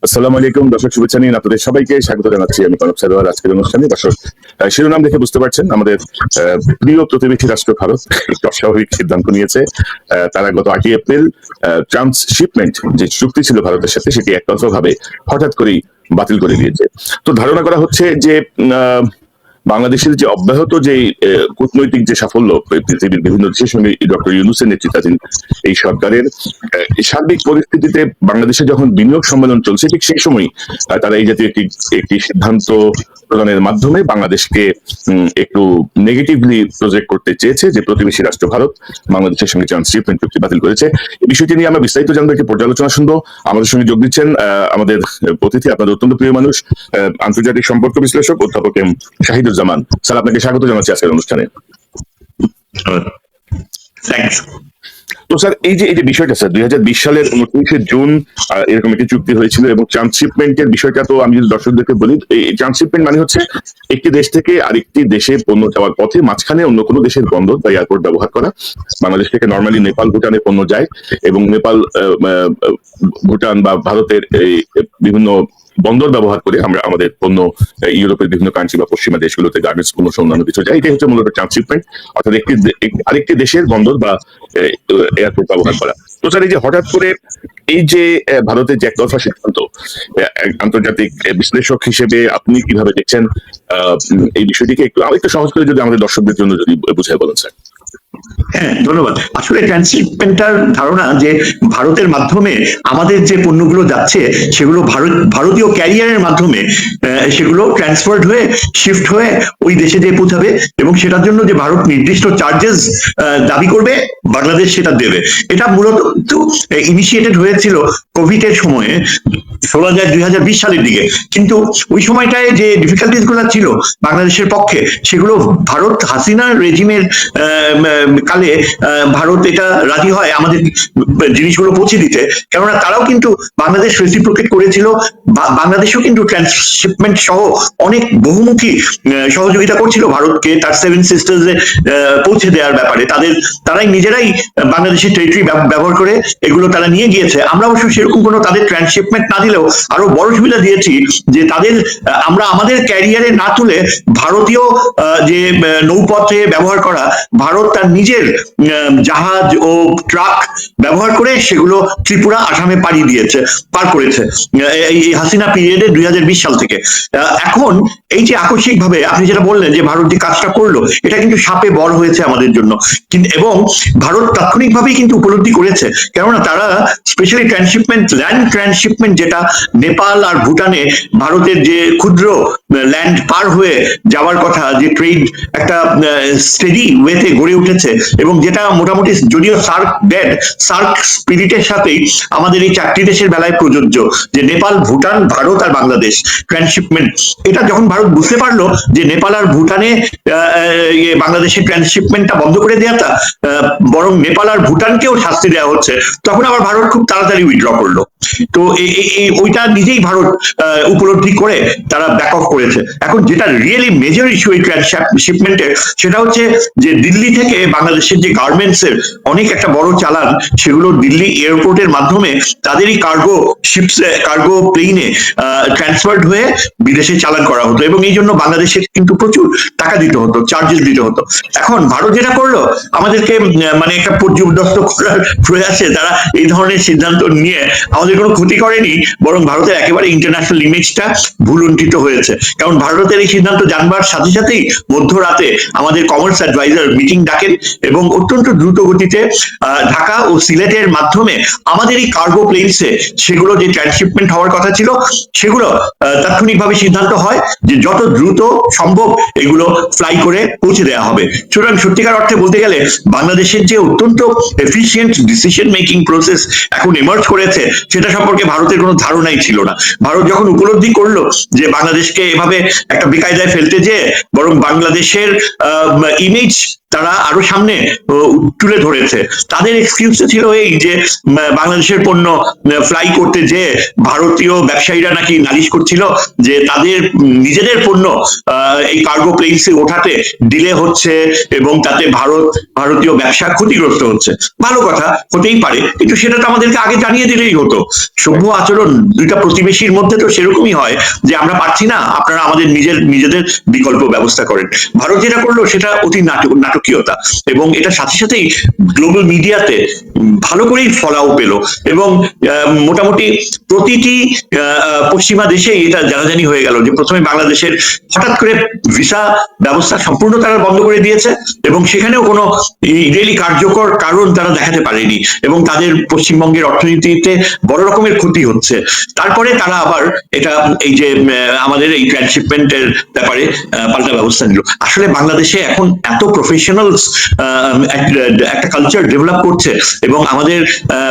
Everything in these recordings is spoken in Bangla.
আসসালামু আলাইকুম দর্শক, শুভেচ্ছা নিন আপনাদের সবাইকে স্বাগত জানাচ্ছি আমি কনক সারোয়ার আজকের অনুষ্ঠানে। দর্শক, শিরোনাম দেখে বুঝতে পারছেন আমাদের প্রিয় প্রতিবেশী রাষ্ট্র ভারত একটি অস্বাভাবিক সিদ্ধান্ত নিয়েছে। তারা গত 8 এপ্রিল ট্রান্সশিপমেন্ট যে চুক্তি ছিল ভারতের সাথে সেটি একতরফাভাবে হঠাৎ করেই বাতিল করে দিয়েছে। তো ধারণা করা হচ্ছে যে বাংলাদেশের যে অব্যাহত যে কূটনৈতিক যে সাফল্য পৃথিবীর বিভিন্ন দেশের সঙ্গে ডক্টর ইউনূসের নেতৃত্বাধীন এই সরকারের সার্বিক পরিস্থিতিতে বাংলাদেশে যখন বিনিয়োগ সম্মেলন চলছে ঠিক সেই সময় তারা এই জাতীয় একটি সিদ্ধান্ত প্রদানের মাধ্যমে বাংলাদেশকে একটু নেগেটিভলি প্রজেক্ট করতে চেয়েছে যে প্রতিবেশী রাষ্ট্র ভারত বাংলাদেশের সঙ্গে ট্রান্সশিপমেন্ট চুক্তি বাতিল করেছে। এই বিষয়টি নিয়ে আমরা বিস্তারিত জানবো, একটি পর্যালোচনা শুনবো। আমাদের সঙ্গে যোগ দিচ্ছেন আমাদের অতিথি, আপনাদের অত্যন্ত প্রিয় মানুষ, আন্তর্জাতিক সম্পর্ক বিশ্লেষক অধ্যাপক এম শাহিদুজ্জামান। স্যার, আপনাকে স্বাগত জানাচ্ছি আজকের অনুষ্ঠানে। তো স্যার, এই যে বিষয়টা স্যার 2020 সালের 29শে জুন এরকম একটি চুক্তি হয়েছিল এবং ট্রান্সশিপমেন্টের বিষয়টা তো আমি যদি দর্শকদেরকে বলি, এই ট্রান্সশিপমেন্ট মানে হচ্ছে একটি দেশ থেকে আরেকটি দেশে পণ্য যাওয়ার পথে মাঝখানে অন্য কোনো দেশের বন্দর বা এয়ারপোর্ট ব্যবহার করা। বাংলাদেশ থেকে নর্মালি নেপাল ভুটানে পণ্য যায় এবং নেপাল ভুটান বা ভারতের এই বিভিন্ন বন্দর ব্যবহার করে আমরা আমাদের পণ্য ইউরোপের বিভিন্ন কান্ট্রি বা পশ্চিমা দেশগুলোতে গার্মেন্টস পণ্য অন্যান্য কিছু যায়। এটাই হচ্ছে মূলত ট্রান্সশিপমেন্ট, অর্থাৎ আরেকটি দেশের বন্দর বা এয়ারপোর্ট ব্যবহার করা। তো স্যার, এই যে হঠাৎ করে এই যে ভারতের যে একতরফা সিদ্ধান্ত, আন্তর্জাতিক বিশ্লেষক হিসেবে আপনি কিভাবে দেখছেন এই বিষয়টিকে একটু সহজ করে যদি আমাদের দর্শকদের জন্য যদি বুঝিয়ে বলেন স্যার। হ্যাঁ, ধন্যবাদ। আসলে ট্রান্সশিপমেন্টের ধারণা যে ভারতের মাধ্যমে আমাদের যে পণ্যগুলো যাচ্ছে সেগুলো ভারতীয় ক্যারিয়ারের মাধ্যমে সেগুলো ট্রান্সফার্ড হয়ে শিফট হয়ে ওই দেশে যে পৌঁছাবে এবং সেটার জন্য যে ভারত নির্দিষ্ট চার্জেস দাবি করবে বাংলাদেশ সেটা দেবে। এটা মূলত ইনিশিয়েটেড হয়েছিল কোভিড এর সময়ে 2020 সালের দিকে, কিন্তু ওই সময়টায় যে ডিফিকাল্টিস গুলো ছিল বাংলাদেশের পক্ষে সেগুলো ভারত হাসিনা রেজিমের কালে ভারত এটা রাজি হয় আমাদের জিনিসগুলো পৌঁছে দিতে, কেননা তারাও কিন্তু বাংলাদেশ রেসিপ্রোকেট করেছিল। বাংলাদেশও কিন্তু ট্রান্সশিপমেন্ট সহ অনেক বহুমুখী সহযোগিতা করছিল ভারতকে তার 7 সিস্টার্স এ পৌঁছে দেওয়ার ব্যাপারে। তারাই নিজেরাই বাংলাদেশের টেরিটরি ব্যবহার করে এগুলো তারা নিয়ে গিয়েছে। আমরা অবশ্য সেরকম কোনো তাদের ট্রান্সশিপমেন্ট না দিলেও আরো বড় সুবিধা দিয়েছি যে আমরা আমাদের ক্যারিয়ারে না তুলে ভারতীয় যে নৌপথে ব্যবহার করা, ভারত তার নিজের জাহাজ ও ট্রাক ব্যবহার করে সেগুলো ত্রিপুরা আসামে পার করেছে এই হাসিনা পিরিয়ডে 2020 সাল থেকে। এখন এই যে আকস্মিক ভাবে আপনি যেটা বললেন যে ভারত যে কাজটা করলো, এটা কিন্তু সাপে বর হয়েছে আমাদের জন্য, এবং ভারত তাৎক্ষণিকভাবেই কিন্তু উপলব্ধি করেছে, কেননা তারা স্পেশালি ল্যান্ড ট্রান্সশিপমেন্ট যেটা নেপাল আর ভুটানে ভারতের যে ক্ষুদ্র ল্যান্ড পার হয়ে যাওয়ার কথা, যে ট্রেড একটা স্টেডি ওয়েতে গড়ে উঠেছে এবং যেটা মোটামুটি যদিও সার্ক স্পিরিটের সাথেই আমাদের এই 4টি দেশের বেলায় প্রযোজ্য, যে নেপাল, ভুটান, ভারত আর বাংলাদেশ ট্রান্সশিপমেন্ট। এটা যখন ভারত বুঝতে পারলো যে নেপাল আর ভুটানে বাংলাদেশের ট্রান্সশিপমেন্টটা বন্ধ করে দেওয়াটা বরং নেপাল আর ভুটানকেও শাস্তি দেওয়া হচ্ছে, তখন আবার ভারত খুব তাড়াতাড়ি উইথড্র করলো। তো ওইটা নিজেই ভারত উপলব্ধি করে তারা ব্যাক অফ করেছে। এখন যেটা রিয়েলি মেজর ইস্যু এই ট্রান্সশিপমেন্টের, সেটা হচ্ছে যে দিল্লি থেকে বাংলাদেশের যে গার্মেন্টস এর অনেক একটা বড় চালান, সেগুলো দিল্লি এয়ারপোর্টের মাধ্যমে তাদেরই কার্গো প্লেনে ট্রান্সফার্ড হয়ে বিদেশে চালান করা হতো এবং এই জন্য বাংলাদেশের কিন্তু প্রচুর টাকা দিতে হতো, চার্জেস দিতে হতো। এখন ভারত যেটা করলো, আমাদেরকে মানে একটা পর্যুদস্ত করার প্রয়াসে তারা এই ধরনের সিদ্ধান্ত নিয়ে আমাদের কোনো ক্ষতি করেনি, বরং ভারতের একেবারে ইন্টারন্যাশনাল ইমেজটা ভুলুণ্ঠিত হয়েছে। কারণ ভারতের এই সিদ্ধান্ত জানবার সাথে সাথেই মধ্যরাতে আমাদের কমার্স অ্যাডভাইজার মিটিং ডাকেন এবং অত্যন্ত দ্রুত গতিতে ঢাকা ও সিলেটের মাধ্যমে আমাদের এই কার্গো প্লেনসে সেগুলো যে ট্রান্সশিপমেন্ট হওয়ার কথা ছিল সেগুলো তাৎক্ষণিকভাবে সিদ্ধান্ত হয় যে যত দ্রুত সম্ভব এগুলো ফ্লাই করে পৌঁছে দেওয়া হবে। সুতরাং সত্যিকার অর্থে বলতে গেলে বাংলাদেশের যে অত্যন্ত এফিসিয়েন্ট ডিসিশন মেকিং প্রসেস এখন এমার্জ করেছে, সেটা সম্পর্কে ভারতের কোনো ধারণাই ছিল না। ভারত যখন উপলব্ধি করলো যে বাংলাদেশকে এভাবে একটা বেকায়দায় ফেলতে যেয়ে বরং বাংলাদেশের ইমেজ তারা আরো সামনে তুলে ধরেছে। তাদের এক্সকিউজ ছিল এই যে বাংলাদেশের পণ্য ফ্লাই করতে যে ভারতীয় ব্যবসায়ীরা নাকি নালিশ করছিল যে তাদের নিজেদের পণ্য এই কার্গো প্লেনসে ওঠাতে ডিলে হচ্ছে এবং তাতে ভারতীয় ব্যবসা ক্ষতিগ্রস্ত হচ্ছে। ভালো কথা, হতেই পারে, কিন্তু সেটা তো আমাদেরকে আগে জানিয়ে দিলেই হতো। সভ্য আচরণ দুইটা প্রতিবেশীর মধ্যে তো সেরকমই হয় যে আমরা পারছি না, আপনারা আমাদের নিজেদের বিকল্প ব্যবস্থা করেন। ভারত যেটা করলো সেটা অতি নাটকীয়তা, এবং এটার সাথে সাথেই গ্লোবাল মিডিয়াতে ভালো করেই ফলাও পেল, এবং মোটামুটি প্রতিটি পশ্চিমা দেশেই এটা জানাজানি হয়ে গেল যে প্রথমে বাংলাদেশের হঠাৎ করে ভিসা ব্যবস্থা সম্পূর্ণ তারা বন্ধ করে দিয়েছে, এবং সেখানেও কোনো রিয়েলি কার্যকর কারণ তারা দেখাতে পারেনি, এবং তাদের পশ্চিমবঙ্গের অর্থনীতিতে বড় রকমের ক্ষতি হচ্ছে। তারপরে তারা আবার এটা এই যে আমাদের এই ট্রান্সশিপমেন্টের ব্যাপারে পাল্টা ব্যবস্থা নিল। আসলে বাংলাদেশে এখন এত প্রফেশনালস একটা কালচার ডেভেলপ করছে, এবং আমাদের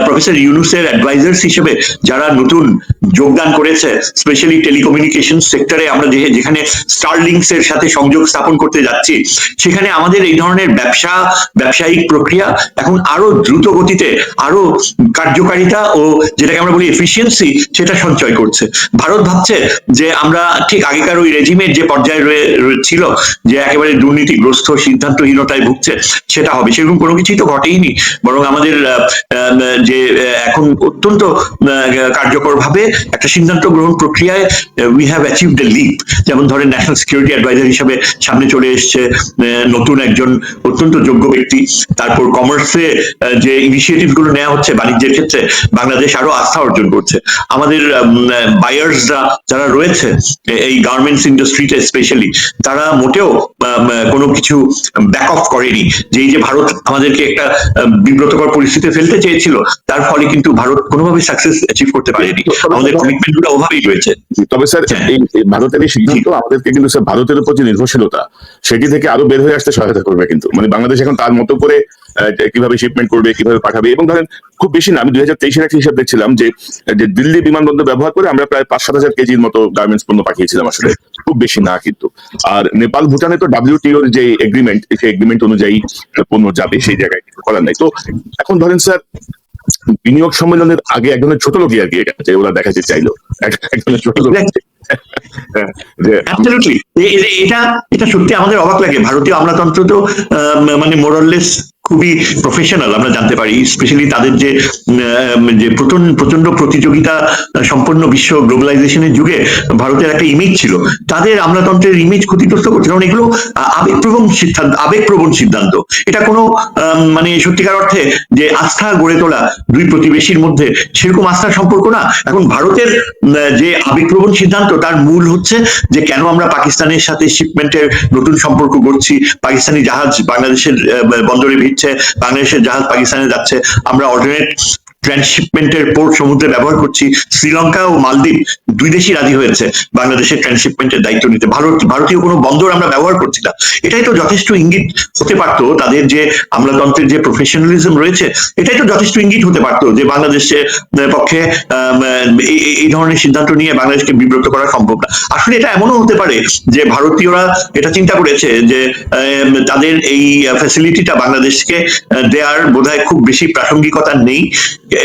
প্রফেসর ইউনুসের অ্যাডভাইজার্স হিসেবে যারা নতুন যোগদান করেছে, স্পেশালি টেলিকমিউনিকেশন সেক্টরে আমরা যেখানে স্টারলিংকস এর সাথে সংযোগ স্থাপন করতে যাচ্ছি, সেখানে আমাদের এই ধরনের ব্যবসায়িক প্রক্রিয়া এখন আরো দ্রুত গতিতে, আরো কার্যকারিতা ও যেটাকে আমরা বলি এফিসিয়েন্সি, সেটা সঞ্চয় করছে। ভারত ভাবছে যে আমরা ঠিক আগেকার ওই রেজিমের যে পর্যায়ে ছিল, যে একেবারে দুর্নীতিগ্রস্ত সিদ্ধান্তহীনতায় ভুগছে, সেটা হবে। সেরকম কোনো কিছুই তো ঘটেইনি, বরং আমাদের যে এখন অত্যন্ত কার্যকর ভাবে একটা সিদ্ধান্ত গ্রহণ প্রক্রিয়ায় we have achieved a leap. যেমন ধরেন ন্যাশনাল সিকিউরিটি অ্যাডভাইজার হিসেবে সামনে চলে এসছে নতুন একজন অত্যন্ত যোগ্য ব্যক্তি। তারপর কমার্সে যে ইনিশিয়েটিভ গুলো নেওয়া হচ্ছে বাণিজ্যের ক্ষেত্রে, বাংলাদেশ আরো আস্থা অর্জন করছে। আমাদের বায়ার্সরা যারা রয়েছে এই গার্মেন্টস ইন্ডাস্ট্রিতে স্পেশালি, তারা মোটেও কোনো কিছু ব্যাক অফ করেনি, যে এই যে ভারত আমাদেরকে একটা বিব্রতকর পরিস্থিতিতে ফেলতে চেয়েছিল, তার ফলে কিন্তু ভারত কোনোভাবে সাকসেস অ্যাচিভ করতে পারেনি। আমাদের কমিটমেন্ট গুলো ওভাবেই রয়েছে। তবে স্যার এই ভারতের এই সিদ্ধান্ত আমাদেরকে কিন্তু স্যার ভারতের উপর যে নির্ভরশীলতা, সেটি থেকে আরো বের হয়ে আসতে সহায়তা করবে। কিন্তু মানে বাংলাদেশ এখন তার মতো করে কিভাবে শিপমেন্ট করবে, কিভাবে পাঠাবে, এবং ধরেন খুব বেশি না, আমি 2023-এর একটা হিসাব দেখছিলাম যে দিল্লি বিমানবন্দর ব্যবহার করে আমরা প্রায় 5-7 হাজার কেজির মতো গার্মেন্টস পণ্য পাঠিয়েছিলাম। আসলে খুব বেশি না কিন্তু। আর নেপাল ভুটানে তো WTO-র যে এগ্রিমেন্ট, সেই এগ্রিমেন্ট অনুযায়ী পণ্য যাবে, সেই জায়গায় কিছু করার নাই। তো এখন ধরেন স্যার বিনিয়োগ সম্মেলনের আগে এক ধরনের ছোট লোকই আর কি এটা ওরা দেখাতে চাইলো, এক ধরনের ছোট লোক। এটা সত্যি আমাদের অবাক লাগে। ভারতীয় আমলাতন্ত্র তো মানে মোরাললেস খুবই প্রফেশনাল, আমরা জানতে পারি। স্পেশালি তাদের যে প্রচন্ড প্রতিযোগিতা সম্পন্ন বিশ্ব গ্লোবালাইজেশনের যুগে ভারতের একটা ইমেজ ছিল, তাদের আমলাতন্ত্রের ইমেজ ক্ষতিগ্রস্ত করছে, কারণ এগুলো আবেগপ্রবণ সিদ্ধান্ত। এটা কোনো মানে সত্যিকার অর্থে যে আস্থা গড়ে তোলা দুই প্রতিবেশীর মধ্যে, সেরকম আস্থার সম্পর্ক না। এখন ভারতের যে আবেগপ্রবণ সিদ্ধান্ত, তার মূল হচ্ছে যে কেন আমরা পাকিস্তানের সাথে শিপমেন্টের নতুন সম্পর্ক গড়ছি, পাকিস্তানি জাহাজ বাংলাদেশের বন্দরে ভিড়ছে, বাংলাদেশের জাহাজ পাকিস্তানে যাচ্ছে, আমরা অল্টারনেট ট্রান্সশিপমেন্টের পোর্ট সমুদ্রে ব্যবহার করছি। শ্রীলঙ্কা ও মালদ্বীপ দুই দেশই রাজি হয়েছে বাংলাদেশের ট্রান্সশিপমেন্টের দায়িত্ব নিতে। ভারতীয় কোনো বন্দর আমরা ব্যবহার করছি না। এটাই তো যথেষ্ট ইঙ্গিত হতে পারতো, তাদের যে আমলাতন্ত্রের যে প্রফেশনালিজম রয়েছে, এটাই তো যথেষ্ট ইঙ্গিত হতে পারতো যে বাংলাদেশের পক্ষে এই ধরনের সিদ্ধান্ত নিয়ে বাংলাদেশকে বিব্রত করা সম্ভব না। আসলে এটা এমনও হতে পারে যে ভারতীয়রা এটা চিন্তা করেছে যে তাদের এই ফ্যাসিলিটিটা বাংলাদেশকে দেওয়ার বোধহয় খুব বেশি প্রাসঙ্গিকতা নেই,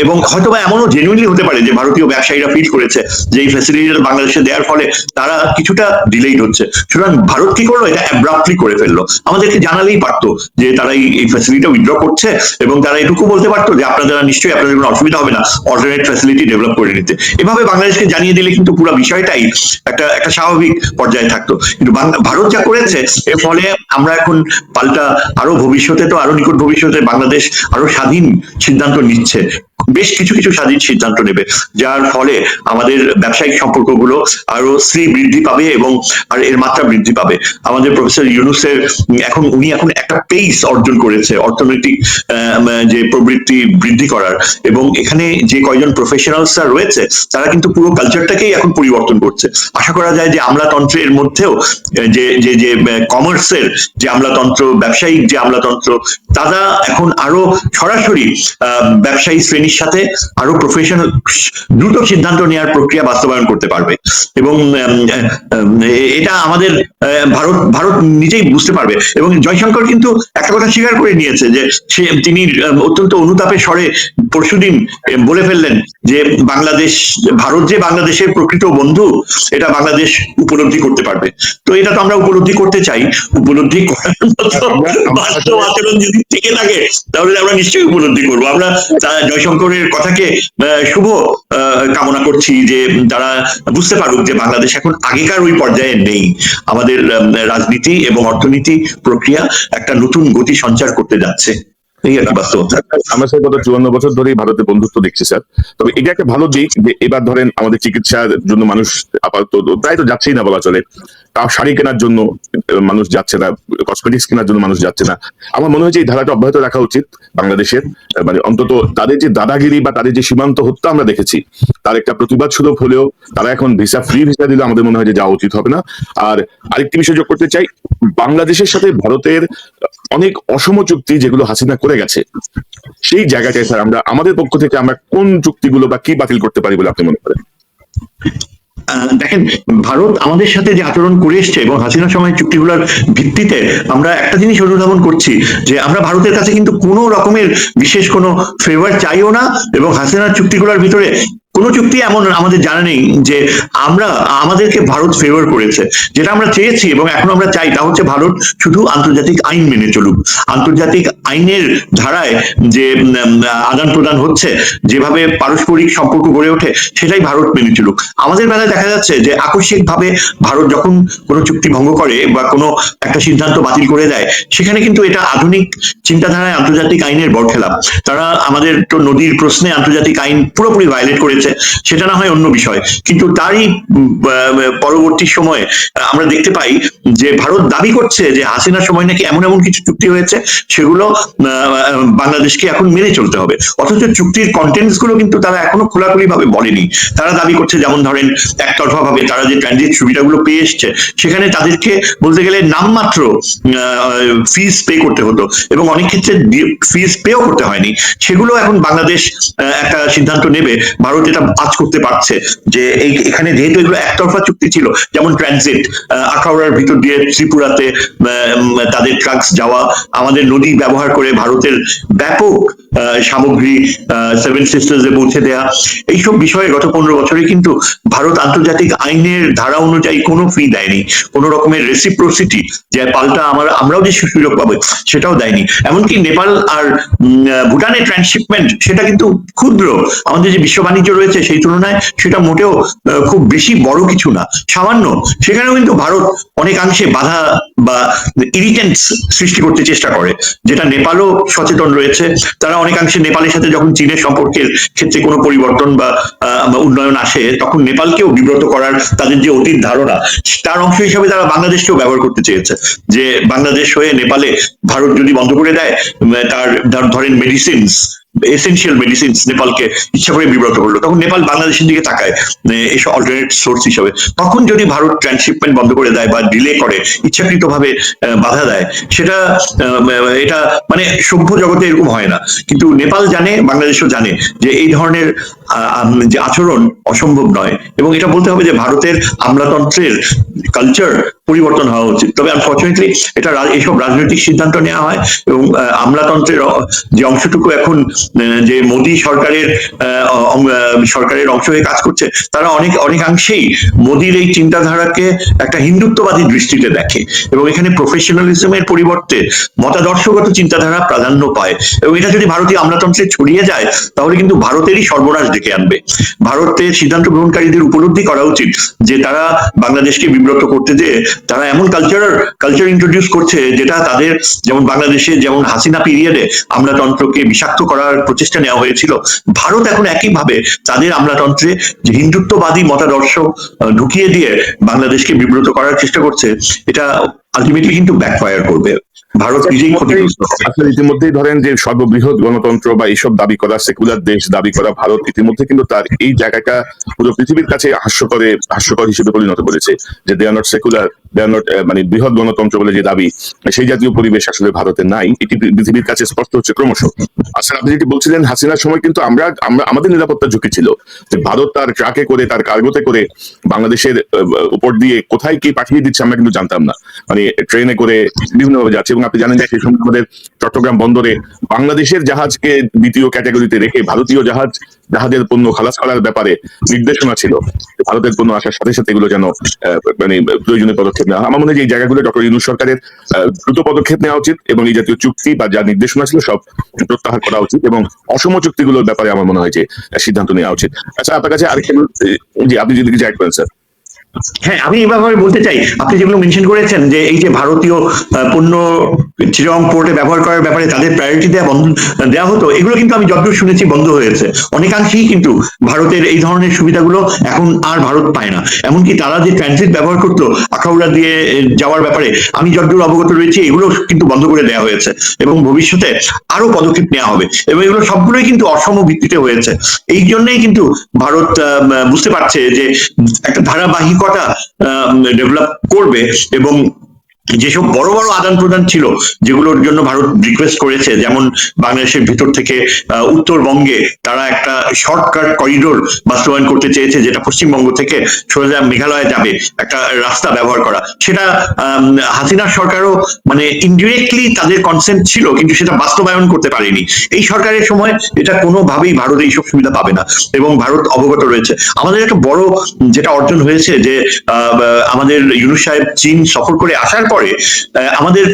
এবং হয়তোবা এমনও জেনুইনলি হতে পারে যে ভারতীয় ব্যবসায়ীরা ফিল করেছে যে এই ফ্যাসিলিটিটা বাংলাদেশে দেওয়ার ফলে তারা কিছুটা ডিলেইড হচ্ছে। সুতরাং ভারত কি করলো, এটা অ্যাব্রাপ্টলি করে ফেললো। আমাদেরকে জানালেই পারতো যে তারা এই ফ্যাসিলিটিটা উইথড্র করছে, এবং তারা এটুকু বলতে পারতো যে আপনারা নিশ্চয়ই আপনাদের কোনো অসুবিধা হবে না অল্টারনেট ফ্যাসিলিটি ডেভেলপ করে নিতে। এভাবে বাংলাদেশকে জানিয়ে দিলে কিন্তু পুরো বিষয়টাই একটা স্বাভাবিক পর্যায়ে থাকতো। কিন্তু ভারত যা করেছে, এর ফলে আমরা এখন পাল্টা আরো ভবিষ্যতে, তো আরো নিকট ভবিষ্যতে বাংলাদেশ আরো স্বাধীন সিদ্ধান্ত নিচ্ছে, বেশ কিছু স্বাধীন সিদ্ধান্ত নেবে, যার ফলে আমাদের ব্যবসায়িক সম্পর্কগুলো আরো বৃদ্ধি পাবে এবং আর এর মাত্রা বৃদ্ধি পাবে। আমাদের প্রফেসর ইউনুসের উনি এখন একটা পেস অর্জন করেছে অর্থনৈতিক যে প্রবৃত্তি বৃদ্ধি করার, এবং এখানে যে কয়জন প্রফেশনালসরা রয়েছে, তারা কিন্তু পুরো কালচারটাকেই এখন পরিবর্তন করছে। আশা করা যায় যে আমলাতন্ত্রের মধ্যেও যে কমার্সের যে আমলাতন্ত্র, ব্যবসায়িক যে আমলাতন্ত্র, তারা এখন আরো সরাসরি ব্যবসায়ী শ্রেণীর সাথে আরো প্রফেশনাল দ্রুত সিদ্ধান্ত নেওয়ার প্রক্রিয়া বাস্তবায়ন করতে পারবে। এবং এটা আমাদের ভারত নিজেই বুঝতে পারবে। এবং জয়শঙ্কর কিন্তু একটা কথা স্বীকার করে নিয়েছে যে তিনি অত্যন্ত অনুতাপের স্বরে পরশুদিন বলে ফেললেন যে ভারত যে বাংলাদেশের প্রকৃত বন্ধু এটা বাংলাদেশ উপলব্ধি করতে পারবে। তো এটা তো আমরা উপলব্ধি করতে চাই, উপলব্ধি করার মতো বাস্তব আচরণ যদি থেকে থাকে তাহলে আমরা নিশ্চয়ই উপলব্ধি করবো। আমরা জয়শঙ্করের কথাকে শুভ কামনা করছি যে তারা বুঝতে পারুক যে বাংলাদেশ এখন আগেকার ওই পর্যায়ে নেই। আমাদের রাজনীতি এবং অর্থনীতি প্রক্রিয়া একটা নতুন গতি সঞ্চার করতে যাচ্ছে। আমার সাথে গত 54 বছর ধরে ভারতের বন্ধুত্ব দেখছি স্যার। তবে এটা একটা ভালো দিক যে এবার ধরেন আমাদের চিকিৎসার জন্য মানুষ আপাতত প্রায় তো যাচ্ছেই না বলা চলে, তাও শাড়ি কেনার জন্য মানুষ যাচ্ছে না, কসমেটিক্স কেনার জন্য মানুষ যাচ্ছে না। আমার মনে হয় যে এই ধারাটা অব্যাহত রাখা উচিত বাংলাদেশের, মানে অন্তত তাদের যে দাদাগিরি বা তাদের যে সীমান্ত হত্যা আমরা দেখেছি তার একটা প্রতিবাদ সুলভ হলেও তারা এখন ফ্রি ভিসা দিলে আমাদের মনে হয় যে যাওয়া উচিত হবে না। আর আরেকটি বিষয় যোগ করতে চাই, বাংলাদেশের সাথে ভারতের অনেক অসম চুক্তি যেগুলো হাসিনা করে গেছে, সেই জায়গাটায় স্যার আমরা আমাদের পক্ষ থেকে আমরা কোন চুক্তিগুলো বা কি বাতিল করতে পারি বলে আপনি মনে করেন? দেখেন, ভারত আমাদের সাথে যে আচরণ করে এসছে এবং হাসিনা সময় চুক্তিগুলোর ভিত্তিতে আমরা একটা জিনিস অনুধাবন করছি যে আমরা ভারতের কাছে কিন্তু কোনো রকমের বিশেষ কোনো ফেভার চাইও না, এবং হাসিনার চুক্তিগুলোর ভিতরে কোনো চুক্তি এমন আমাদের জানা নেই যে আমাদেরকে ভারত ফেভার করেছে। যেটা আমরা চেয়েছি এবং এখন আমরা চাই তা হচ্ছে ভারত শুধু আন্তর্জাতিক আইন মেনে চলুক, আন্তর্জাতিক আইনের ধারায় যে আদান প্রদান হচ্ছে, যেভাবে পারস্পরিক সম্পর্ক গড়ে ওঠে সেটাই ভারত মেনে চলুক। আমাদের বেলায় দেখা যাচ্ছে যে আকস্মিকভাবে ভারত যখন কোনো চুক্তি ভঙ্গ করে বা কোনো একটা সিদ্ধান্ত বাতিল করে দেয়, সেখানে কিন্তু এটা আধুনিক চিন্তাধারায় আন্তর্জাতিক আইনের বরখেলাপ। তারা আমাদের তো নদীর প্রশ্নে আন্তর্জাতিক আইন পুরোপুরি ভায়োলেট করেছে, সেটা না হয় অন্য বিষয়, কিন্তু তারই পরবর্তী সময়ে আমরা দেখতে পাই যে ভারত দাবি করছে যে হাসিনার সময় নাকি এমন এমন কিছু চুক্তি হয়েছে সেগুলো বাংলাদেশকে এখন মেনে চলতে হবে, অথচ চুক্তির কন্টেন্টস গুলো কিন্তু তারা এখনো খোলাখুলি ভাবে বলেনি। তারা দাবি করছে, যেমন ধরেন একতরফা ভাবে তারা যে ট্রানজিট সুবিধাগুলো পেয়ে এসছে সেখানে তাদেরকে বলতে গেলে নামমাত্র ফিস পে করতে হতো এবং অনেক ক্ষেত্রে ফিস পেও করতে হয়নি। সেগুলো এখন বাংলাদেশ একটা সিদ্ধান্ত নেবে, ভারত এটা আজ করতে পারছে যে এখানে যেহেতু এগুলো একতরফা চুক্তি ছিল, যেমন ট্রানজিট আখাউড়ার ভিতর দিয়ে ত্রিপুরাতে তাদের ট্রাকস যাওয়া, আমাদের নদী ব্যবহার করে ভারতের ব্যাপক সামগ্রী সেভেন সিস্টার্সে পৌঁছে দেওয়া, এইসব বিষয়ে গত 15 বছরে কিন্তু ভারত আন্তর্জাতিক আইনের ধারা অনুযায়ী কোনো ফি দেয়নি, কোনো রকমের রেসিপ্রোসিটি যে পাল্টা আমরাও যে সুযোগ পাবো সেটাও দেয়নি। এমনকি নেপাল আর ভুটানের ট্রান্সশিপমেন্ট সেটা কিন্তু ক্ষুদ্র, আমাদের যে বিশ্ব বাণিজ্য রয়েছে সেই তুলনায় সেটা মোটেও খুব বেশি বড় কিছু না, সামান্য। সেখানেও কিন্তু ভারত অনেকাংশে বাধা বা ইরিটেন্স সৃষ্টি করতে চেষ্টা করে, যেটা নেপালও সচেতন রয়েছে। তারা অনেকাংশে নেপালের সাথে যখন চীনের সম্পর্কের ক্ষেত্রে কোনো পরিবর্তন বা উন্নয়ন আসে তখন নেপালকেও বিব্রত করার তাদের যে অতীত ধারণা, তার অংশ হিসাবে তারা বাংলাদেশকেও ব্যবহার করতে চেয়েছে, যে বাংলাদেশ হয়ে নেপালে ভারত যদি বন্ধ করে দেয় তার ধরেন মেডিসিনস, এসেনশিয়াল মেডিসিনস নেপালকে ইচ্ছা করে বিব্রত করলো, তখন নেপাল বাংলাদেশের দিকে তাকায় এসব অল্টারনেট সোর্স হিসাবে। তখন যদি ভারত ট্রান্সশিপমেন্ট বন্ধ করে দেয় বা ডিলে করে, ইচ্ছাকৃতভাবে বাধা দেয়, সেটা এটা মানে সভ্য জগতে এরকম হয় না। কিন্তু নেপাল জানে, বাংলাদেশও জানে যে এই ধরনের যে আচরণ অসম্ভব নয়, এবং এটা বলতে হবে যে ভারতের আমলাতন্ত্রের কালচার পরিবর্তন হওয়া উচিত। তবে আনফর্চুনেটলি এটা এইসব রাজনৈতিক সিদ্ধান্ত নেওয়া হয় এবং আমলাতন্ত্রের যে অংশটুকু এখন যে মোদী সরকারের অংশ হয়ে কাজ করছে, তারা অনেকাংশেই মোদীর এই চিন্তাধারাকে একটা হিন্দুত্ববাদী দৃষ্টিতে দেখে এবং এখানে প্রফেশনালিজমের পরিবর্তে মতাদর্শগত চিন্তাধারা প্রাধান্য পায়। এবং এটা যদি ভারতীয় আমলাতন্ত্রে ছড়িয়ে যায় তাহলে কিন্তু ভারতেরই সর্বনাশ ডেকে আনবে। ভারতের সিদ্ধান্ত গ্রহণকারীদের উপলব্ধি করা উচিত যে তারা বাংলাদেশকে বিব্রত করতে যেয়ে তারা এমন কালচার ইন্ট্রোডিউস করছে যেটা তাদের, যেমন বাংলাদেশে যেমন হাসিনা পিরিয়ডে আমলাতন্ত্রকে বিষাক্ত করার প্রচেষ্টা নেওয়া হয়েছিল, ভারত এখন একইভাবে তাদের আমলাতন্ত্রে যে হিন্দুত্ববাদী মতাদর্শ ঢুকিয়ে দিয়ে বাংলাদেশকে বিব্রত করার চেষ্টা করছে। এটা আলটিমেটলি কিন্তু ব্যাকফায়ার করবে, ভারত নিজেই ক্ষতিগ্রস্ত হবে। আসলে ইতিমধ্যেই ধরেন যে সর্ববৃহৎ গণতন্ত্র বা এইসব দাবি করা, সেকুলার দেশ দাবি করা ভারত ইতিমধ্যে কিন্তু তার এই জায়গাটা পুরো পৃথিবীর কাছে হাস্যকর হিসেবে পরিণত করেছে, যে they are not secular, they are not মানে বৃহৎ গণতন্ত্র বলে যে দাবি, সেই জাতীয় পরিবেশ আসলে ভারতে নাই। এটি পৃথিবীর কাছে স্পষ্ট হচ্ছে ক্রমশ। আসলে আপনি যেটি বলছিলেন, হাসিনার সময় কিন্তু আমরা আমাদের নিরাপত্তার ঝুঁকি ছিল, যে ভারত তার ট্রাকে করে, তার কার্গোতে করে বাংলাদেশের উপর দিয়ে কোথায় কি পাঠিয়ে দিচ্ছে আমরা কিন্তু জানতাম না। মানে ট্রেনে করে বিভিন্নভাবে যাচ্ছে, এবং আপনি জানেন যে সেই সময় আমাদের চট্টগ্রাম বন্দরে বাংলাদেশের জাহাজকে দ্বিতীয় ক্যাটাগরিতে রেখে ভারতীয় জাহাজের পণ্য খালাস করার ব্যাপারে নির্দেশনা ছিল। ভারতের পণ্য আসার সাথে সাথে এগুলো যেন মানে প্রয়োজনীয় পদক্ষেপ নেওয়া। আমার মনে হয় যে এই জায়গাগুলো ডক্টর ইউনূস সরকারের দ্রুত পদক্ষেপ নেওয়া উচিত, এবং এই জাতীয় চুক্তি বা যা নির্দেশনা ছিল সব প্রত্যাহার করা উচিত, এবং অসম চুক্তিগুলোর ব্যাপারে আমার মনে হয় যে সিদ্ধান্ত নেওয়া উচিত। আচ্ছা, আপনার কাছে আরেকটা, জি আপনি যদি কিছু অ্যাড করেন স্যার। হ্যাঁ, আমি এই ব্যাপারে বলতে চাই, আপনি যেগুলো মেনশন করেছেন যে এই যে ভারতীয় পণ্য চিটাগং পোর্টে ব্যবহার করার ব্যাপারে তাদের প্রায়োরিটি দেওয়া হতো, এগুলো কিন্তু আমি যতদূর শুনেছি বন্ধ হয়েছে। অনেকাংশেই কিন্তু ভারতের এই ধরনের সুবিধাগুলো এখন আর ভারত পায় না। এমনকি তারা যে ট্রানজিট ব্যবহার করতো আখাউড়া দিয়ে যাওয়ার ব্যাপারে, আমি যতদূর অবগত রয়েছি এগুলো কিন্তু বন্ধ করে দেওয়া হয়েছে, এবং ভবিষ্যতে আরো পদক্ষেপ নেওয়া হবে, এবং এগুলো সবগুলোই কিন্তু অসম ভিত্তিতে হয়েছে। এই জন্যই কিন্তু ভারত বুঝতে পারছে যে একটা ধারাবাহিকতা ডেভেলপ করবে, এবং যেসব বড় বড় আদান প্রদান ছিল যেগুলোর জন্য ভারত রিকোয়েস্ট করেছে, যেমন বাংলাদেশের ভিতর থেকে উত্তরবঙ্গে তারা একটা শর্টকাট করিডোর বাস্তবায়ন করতে চেয়েছে, যেটা পশ্চিমবঙ্গ থেকে সোজা মেঘালয়ে যাবে, একটা রাস্তা ব্যবহার করা, সেটা হাসিনার সরকারও মানে ইনডিরেক্টলি তাদের কনসেন্ট ছিল, কিন্তু সেটা বাস্তবায়ন করতে পারেনি। এই সরকারের সময় এটা কোনোভাবেই ভারত এইসব সুবিধা পাবে না, এবং ভারত অবগত রয়েছে। আমাদের একটা বড় যেটা অর্জন হয়েছে যে আমাদের ইউনূস সাহেব চীন সফর করে আসার পরে আমাদের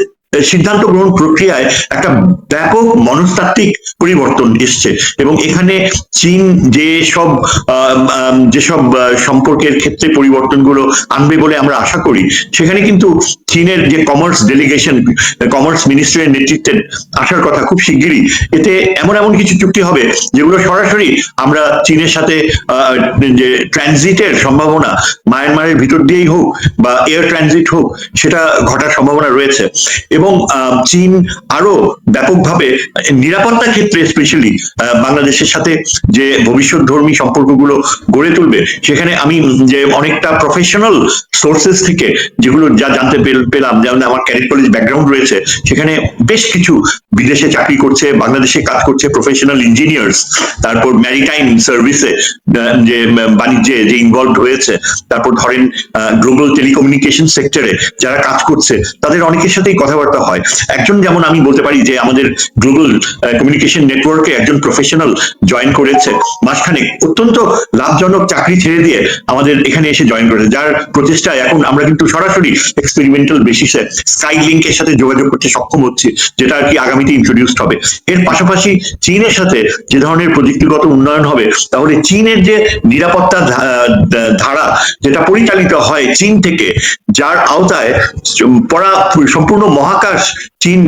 সিদ্ধান্ত গ্রহণ প্রক্রিয়ায় একটা ব্যাপক মনস্তাত্ত্বিক পরিবর্তন এসছে, এবং এখানে চীন যেসব সম্পর্কের ক্ষেত্রে পরিবর্তনগুলো আনবে বলে আমরা আশা করি, সেখানে কিন্তু চীনের যে কমার্স ডেলিগেশন, কমার্স মিনিস্ট্রির নেতৃত্বে আসার কথা খুব শিগগিরই, এতে এমন এমন কিছু চুক্তি হবে যেগুলো সরাসরি আমরা চীনের সাথে যে ট্রানজিটের সম্ভাবনা, মায়ানমারের ভিতর দিয়েই হোক বা এয়ার ট্রানজিট হোক, সেটা ঘটার সম্ভাবনা রয়েছে। এবং চীন আরো ব্যাপকভাবে নিরাপত্তা ক্ষেত্রে স্পেশালি বাংলাদেশের সাথে যে ভবিষ্যৎধর্মী সম্পর্কগুলো গড়ে তুলবে, সেখানে আমি যে অনেকটা প্রফেশনাল সোর্সেস থেকে যেগুলো যা জানতে পেলাম, যেমন আমার ক্যাডেট কলেজ ব্যাকগ্রাউন্ড রয়েছে, সেখানে বেশ কিছু বিদেশে চাকরি করছে, বাংলাদেশে কাজ করছে প্রফেশনাল ইঞ্জিনিয়ার্স, তারপর ম্যারিটাইম সার্ভিসে যে বাণিজ্যে যে ইনভলভ হয়েছে, তারপর ধরেন গ্লোবাল টেলিকমিউনিকেশন সেক্টরে যারা কাজ করছে, তাদের অনেকের সাথেই কথাবার্তা হয়। একজন যেমন আমি বলতে পারি যে আমাদের গ্লোবাল কমিউনিকেশন নেটওয়ার্কে একজন প্রফেশনাল জয়েন করেছে মাঝখানে, অত্যন্ত লাভজনক চাকরি ছেড়ে দিয়ে আমাদের এখানে এসে জয়েন করেছে, যার প্রচেষ্টায় এখন আমরা কিন্তু সরাসরি এক্সপেরিমেন্টাল বেসিসে স্কাই লিঙ্কের সাথে যোগাযোগ করতে সক্ষম হচ্ছি, যেটা আর কি আগামীতে ইন্ট্রোডিউসড হবে। এর পাশাপাশি চীনের সাথে যে ধরনের প্রযুক্তিগত উন্নয়ন হবে, তাহলে চীনের যে নিরাপত্তা ধারা যেটা পরিচালিত হয় চীন থেকে, যার আওতায় সম্পূর্ণ মহাকাশ চীন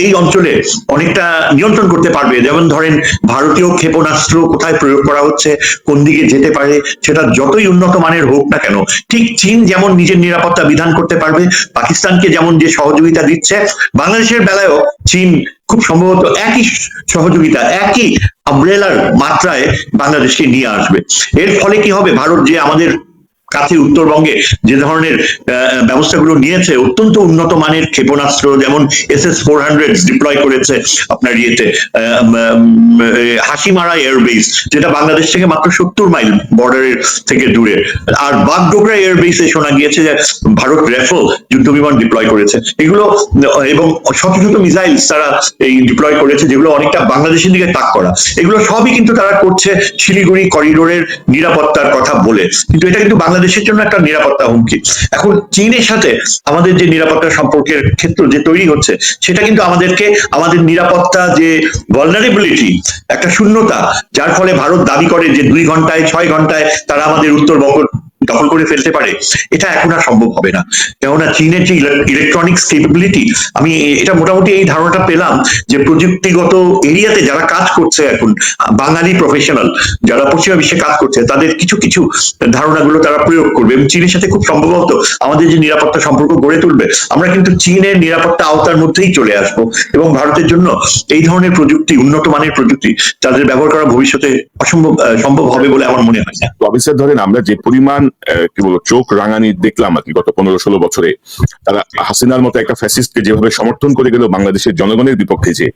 এই অঞ্চলে অনেকটা নিয়ন্ত্রণ করতে পারবে। যেমন ধরেন ভারতীয় ক্ষেপণাস্ত্র কোথায় প্রয়োগ করা হচ্ছে, কোন দিকে যেতে পারে, সেটা যতই উন্নত মানের হোক না কেন, ঠিক চীন যেমন নিজের নিরাপত্তা বিধান করতে পারবে, পাকিস্তানকে যেমন যে সহযোগিতা দিচ্ছে, বাংলাদেশের বেলায়ও চীন খুব সম্ভবত একই সহযোগিতা, একই আমব্রেলার মাত্রায় বাংলাদেশকে নিয়ে আসবে। এর ফলে কি হবে, ভারত যে আমাদের কাছে উত্তরবঙ্গে যে ধরনের ব্যবস্থাগুলো নিয়েছে, অত্যন্ত উন্নত মানের ক্ষেপণাস্ত্র, যেমন SS-400 ডিপ্লয় করেছে আপনার ইয়েতে হাসিমারা এয়ারবেস, যেটা বাংলাদেশ থেকে মাত্র 70 মাইল বর্ডারের থেকে দূরে, আর বাগডোগরা এয়ারবেসে শোনা গিয়েছে যে ভারত রাফেল যুদ্ধ বিমান ডিপ্লয় করেছে। এগুলো এবং শত শত মিসাইলস তারা এই ডিপ্লয় করেছে, যেগুলো অনেকটা বাংলাদেশের দিকে তাক করা। এগুলো সবই কিন্তু তারা করছে শিলিগুড়ি করিডোরের নিরাপত্তার কথা বলে, কিন্তু এটা কিন্তু বাংলাদেশের জন্য একটা নিরাপত্তা হুমকি। এখন চীনের সাথে আমাদের যে নিরাপত্তা সম্পর্কের ক্ষেত্র যে তৈরি হচ্ছে, সেটা কিন্তু আমাদেরকে আমাদের নিরাপত্তা যে ভালনারেবিলিটি, একটা শূন্যতা, যার ফলে ভারত দাবি করে যে 2 ঘন্টায় 6 ঘন্টায় তারা আমাদের উত্তরবঙ্গ দখল করে ফেলতে পারে, এটা এখন আর সম্ভব হবে না। কেননা চীনের যে ইলেকট্রনিক্স কেপেবিলিটি, আমি এটা মোটামুটি এই ধারণাটা পেলাম যে প্রযুক্তিগত এরিয়াতে যারা কাজ করছে এখন, বাঙালি প্রফেশনাল যারা পশ্চিমা বিশ্বে কাজ করছে, তাদের কিছু কিছু ধারণাগুলো তারা প্রয়োগ করবে এবং চীনের সাথে খুব সম্ভবত আমাদের যে নিরাপত্তা সম্পর্ক গড়ে তুলবে, আমরা কিন্তু চীনের নিরাপত্তা আওতার মধ্যেই চলে আসবো এবং ভারতের জন্য এই ধরনের প্রযুক্তি, উন্নত মানের প্রযুক্তি তাদের ব্যবহার করা ভবিষ্যতে সম্ভব হবে বলে আমার মনে হয় না। অফিসার ধরেন আমরা যে পরিমাণ কি বলবো চোখ রাঙানি দেখলাম আর কি গত 15-16 বছরে, তারা হাসিনার মতো একটা ফ্যাসিস্টকে যেভাবে সমর্থন করে গেল বাংলাদেশের জনগণের বিপক্ষে, যে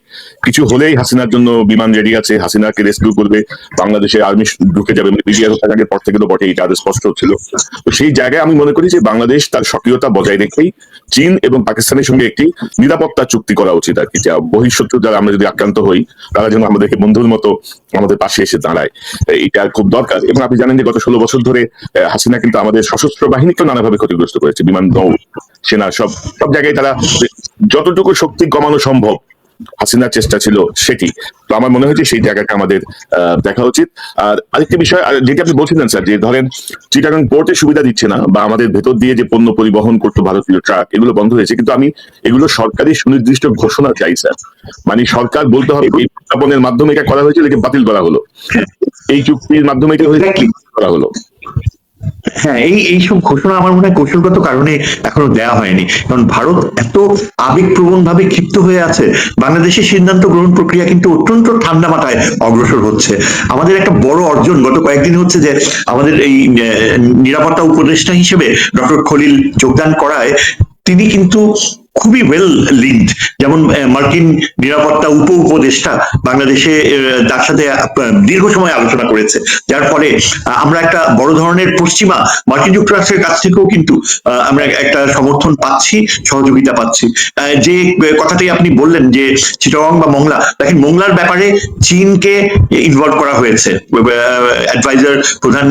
কিছু হলেই হাসিনার জন্য বিমান রেডি আছে, হাসিনাকে রেস্কিউ করবে, বাংলাদেশে আর্মি ঢুকে যাবে, মিডিয়ার আগের পর থেকে তো বটে, এটা স্পষ্ট ছিল। তো সেই জায়গায় আমি মনে করি যে বাংলাদেশ তার সক্রিয়তা বজায় রেখেই চীন এবং পাকিস্তানের সঙ্গে একটি নিরাপত্তা চুক্তি করা উচিত আর কি, যা বহিঃশত্রু দ্বারা আমরা যদি আক্রান্ত হই তারা যেন আমাদেরকে বন্ধুর মতো আমাদের পাশে এসে দাঁড়ায়, এটা খুব দরকার। এবং আপনি জানেন যে গত 16 বছর ধরে হাসিনা কিন্তু আমাদের সশস্ত্র বাহিনীকে নানাভাবে ক্ষতিগ্রস্ত করেছে, বিমান নৌ সেনা সব সব জায়গায় তারা যতটুকু শক্তি কমানো সম্ভব হাসিনার চেষ্টা ছিল সেটি। তো আমার মনে হয় যে সেই জায়গাটা আমাদের দেখা উচিত। আর আরেকটি বিষয় যেটি আপনি বলছিলেন স্যার, যে ধরেন চিটাগাং পোর্টে সুবিধা দিচ্ছে না, বা আমাদের ভেতর দিয়ে যে পণ্য পরিবহন করতো ভারতীয় ট্রাক, এগুলো বন্ধ হয়েছে, কিন্তু আমি এগুলো সরকারি সুনির্দিষ্ট ঘোষণা চাই স্যার। মানে সরকার বলতে হবে এই বিজ্ঞাপনের মাধ্যমে এটা করা হয়েছে, এটাকে বাতিল করা হলো, এই চুক্তির মাধ্যমে এটা হয়েছে করা হলো। হ্যাঁ, এইসব ঘোষণা আমার মনে হয় কৌশলগত কারণে এখনো দেওয়া হয়নি, কারণ ভারত এত আবেগপ্রবণ ভাবে ক্ষিপ্ত হয়ে আছে। বাংলাদেশের সিদ্ধান্ত গ্রহণ প্রক্রিয়া কিন্তু অত্যন্ত ঠান্ডা মাথায় অগ্রসর হচ্ছে। আমাদের একটা বড় অর্জন গত কয়েকদিন হচ্ছে যে আমাদের এই নিরাপত্তা উপদেষ্টা হিসেবে ডক্টর খলিল যোগদান করায় তিনি কিন্তু খুবই ওয়েল লিঙ্কড। যেমন মার্কিন নিরাপত্তা উপদেষ্টা বাংলাদেশে তার সাথে দীর্ঘ সময় আলোচনা করেছে, যার ফলে আমরা একটা বড় ধরনের পশ্চিমা মার্কিন যুক্তরাষ্ট্রের কাছ থেকেও কিন্তু আমরা একটা সমর্থন পাচ্ছি, সহযোগিতা পাচ্ছি। যে কথাটাই আপনি বললেন যে চিটাগং বা মোংলা, দেখেন মোংলার ব্যাপারে চীনকে ইনভলভ করা হয়েছে, অ্যাডভাইজার প্রধান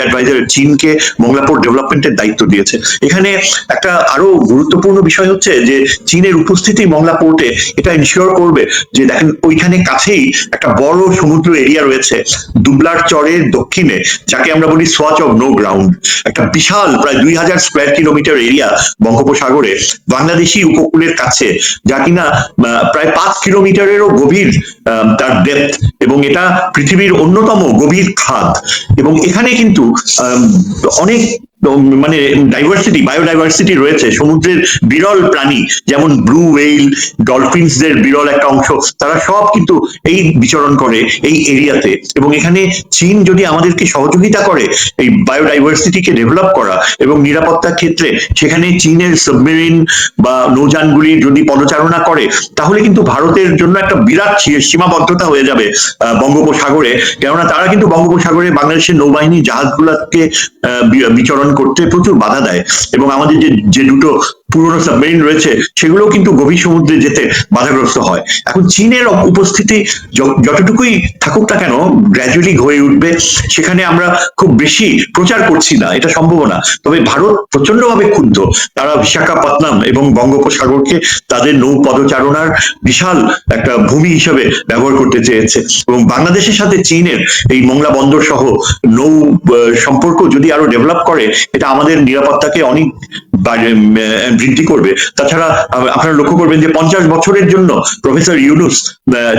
অ্যাডভাইজার চীনকে মোংলা পোর্ট ডেভেলপমেন্টের দায়িত্ব দিয়েছে। এখানে একটা আরো গুরুত্বপূর্ণ বিষয় হচ্ছে যে চীনের উপস্থিতি মংলা পোর্টে এটা ইনশিওর করবে যে দেখেন ওইখানে কাছেই একটা বড় সমুদ্র এরিয়া রয়েছে দুবলার চরের দক্ষিণে, যাকে আমরা বলি সোয়াচ অফ নো গ্রাউন্ড, একটা বিশাল প্রায় 2000 স্কোয়ার কিলোমিটার এরিয়া বঙ্গোপসাগরে বাংলাদেশি উপকূলের কাছে, যা কিনা প্রায় 5 কিলোমিটারেরও গভীর তার ডেপথ, এবং এটা পৃথিবীর অন্যতম গভীর খাদ। এবং এখানে কিন্তু অনেক মানে ডাইভার্সিটি, বায়োডাইভার্সিটি রয়েছে, সমুদ্রের বিরল প্রাণী যেমন ব্লু ওয়েল, ডলফিনসদের বিরল একটা অংশ, তারা সব কিন্তু এই বিচরণ করে এই এরিয়াতে। এবং এখানে চীন যদি আমাদেরকে সহযোগিতা করে এই বায়োডাইভার্সিটিকে ডেভেলপ করা এবং নিরাপত্তার ক্ষেত্রে সেখানে চীনের সাবমেরিন বা নৌযানগুলি যদি পদচারণা করে, তাহলে কিন্তু ভারতের জন্য একটা বিরাট সীমাবদ্ধতা হয়ে যাবে বঙ্গোপসাগরে। কেননা তারা কিন্তু বঙ্গোপসাগরে বাংলাদেশের নৌবাহিনী জাহাজগুলোকে বিচরণ করতে প্রচুর বাধা দেয়, এবং আমাদের যে দুটো পুরনো সাবমেরিন রয়েছে সেগুলো কিন্তু গভীর সমুদ্রে যেতে বাধাগ্রস্ত হয়। এখন চীনের উপস্থিতি যতটুকুই থাকুক না কেন গ্র্যাজুয়ালি হয়ে উঠবে, সেখানে আমরা খুব বেশি প্রচার করছি না, এটা সম্ভব না। তবে ভারত প্রচন্ডভাবে ক্ষুব্ধ, তারা বিশাখাপত্তনম এবং বঙ্গোপসাগরকে তাদের নৌ পদচারণার বিশাল একটা ভূমি হিসেবে ব্যবহার করতে চেয়েছে, এবং বাংলাদেশের সাথে চীনের এই মোংলা বন্দর সহ নৌ সম্পর্ক যদি আরো ডেভেলপ করে, এটা আমাদের নিরাপত্তাকে অনেক বৃদ্ধি করবে। তাছাড়া আপনারা লক্ষ্য করবেন যে 50 বছরের জন্য প্রফেসর ইউনুস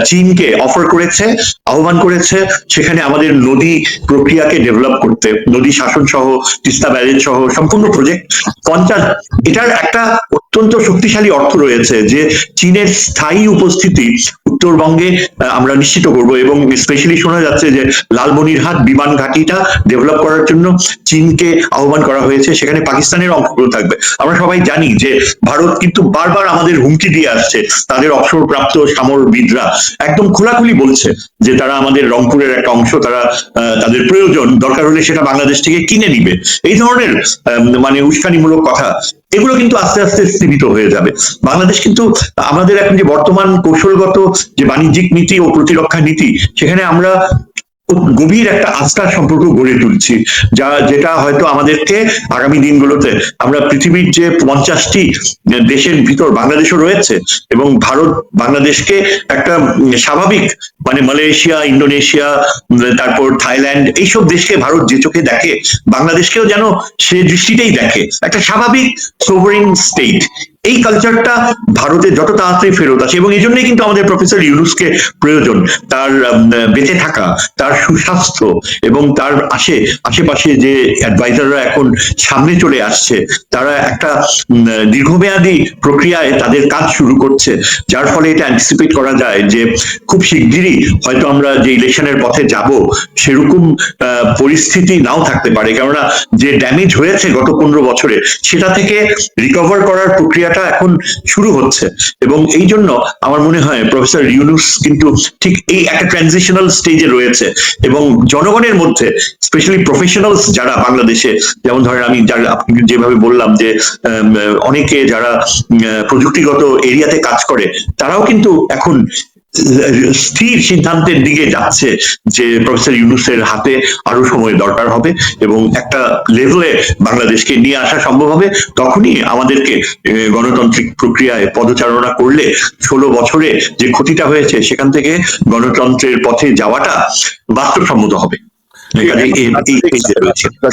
চীনকে অফার করেছে, আহ্বান করেছে সেখানে আমাদের নদী প্রক্রিয়াকে ডেভেলপ করতে, নদী শাসন সহ, তিস্তা ব্যারেজ সহ সম্পূর্ণ প্রজেক্ট 50। এটার একটা অত্যন্ত শক্তিশালী অর্থ রয়েছে যে চীনের স্থায়ী উপস্থিতি উত্তরবঙ্গে আমরা নিশ্চিত করব, এবং স্পেশালি শোনা যাচ্ছে যে লালমনিরহাট বিমান ঘাঁটিটা ডেভেলপ করার জন্য চীনকে আহ্বান করা হয়েছে, সেখানে পাকিস্তানের অংশগ্রহণ থাকবে। আমরা সবাই জানি যে ভারত কিন্তু বারবার আমাদের হুমকি দিয়ে আসছে, তাদের অবসরপ্রাপ্ত সামরবিদরা একদম খোলাখুলি বলছে যে তারা আমাদের রংপুরের একটা অংশ, তারা তাদের প্রয়োজন দরকার হলে সেটা বাংলাদেশ থেকে কিনে নিবে। এই ধরনের মানে উস্কানিমূলক কথা, এগুলো কিন্তু আস্তে আস্তে স্থিমিত হয়ে যাবে। বাংলাদেশ কিন্তু আমাদের এখন যে বর্তমান কৌশলগত যে বাণিজ্যিক নীতি ও প্রতিরক্ষা নীতি, সেখানে আমরা গভীর একটা আস্থার সম্পর্ক গড়ে তুলছি, যেটা হয়তো আমাদেরকে আগামী দিনগুলোতে আমরা পৃথিবীর যে 50টি দেশের ভিতর বাংলাদেশও রয়েছে, এবং ভারত বাংলাদেশকে একটা স্বাভাবিক, মানে মালয়েশিয়া, ইন্দোনেশিয়া, তারপর থাইল্যান্ড, এইসব দেশকে ভারত যে চোখে দেখে, বাংলাদেশকেও যেন সে দৃষ্টিতেই দেখে, একটা স্বাভাবিক সোভারেন স্টেট। এই কালচারটা ভারতে যত তাড়াতাড়ি ফেরত আসে, এবং এই জন্যই কিন্তু আমাদের প্রফেসর ইউনূসকে প্রয়োজন, তার বেঁচে থাকা, তার সুস্বাস্থ্য, এবং তার আশেপাশে যে অ্যাডভাইজাররা এখন সামনে চলে আসছে, তারা একটা দীর্ঘমেয়াদী প্রক্রিয়ায় তাদের কাজ শুরু করছে, যার ফলে এটা অ্যান্টিসিপেট করা যায় যে খুব শিগগিরই হয়তো আমরা যে ইলেকশনের পথে যাব সেরকম পরিস্থিতি নাও থাকতে পারে, কেননা যে ড্যামেজ হয়েছে গত 15 বছরে সেটা থেকে রিকভার করার প্রক্রিয়াটা এখন শুরু হচ্ছে। এবং এই জন্য আমার মনে হয় প্রফেসর ইউনূস কিন্তু ঠিক এই একটা ট্রানজিশনাল স্টেজে রয়েছে, এবং জনগণের মধ্যে স্পেশালি প্রফেশনালস যারা বাংলাদেশে, যেমন ধরেন আমি আপনি যেভাবে বললাম যে অনেকে যারা প্রযুক্তিগত এরিয়াতে কাজ করে, তারাও কিন্তু এখন স্থির সিদ্ধান্তের দিকে যাচ্ছে যে প্রফেসর ইউনূসের হাতে আরো সময় দরকার হবে, এবং একটা লেভেলে বাংলাদেশকে নিয়ে আসা সম্ভব হবে। তখনই আমাদেরকে গণতান্ত্রিক প্রক্রিয়ায় পদচারণা করলে 16 বছরে যে ক্ষতিটা হয়েছে সেখান থেকে গণতন্ত্রের পথে যাওয়াটা বাস্তবসম্মত হবে।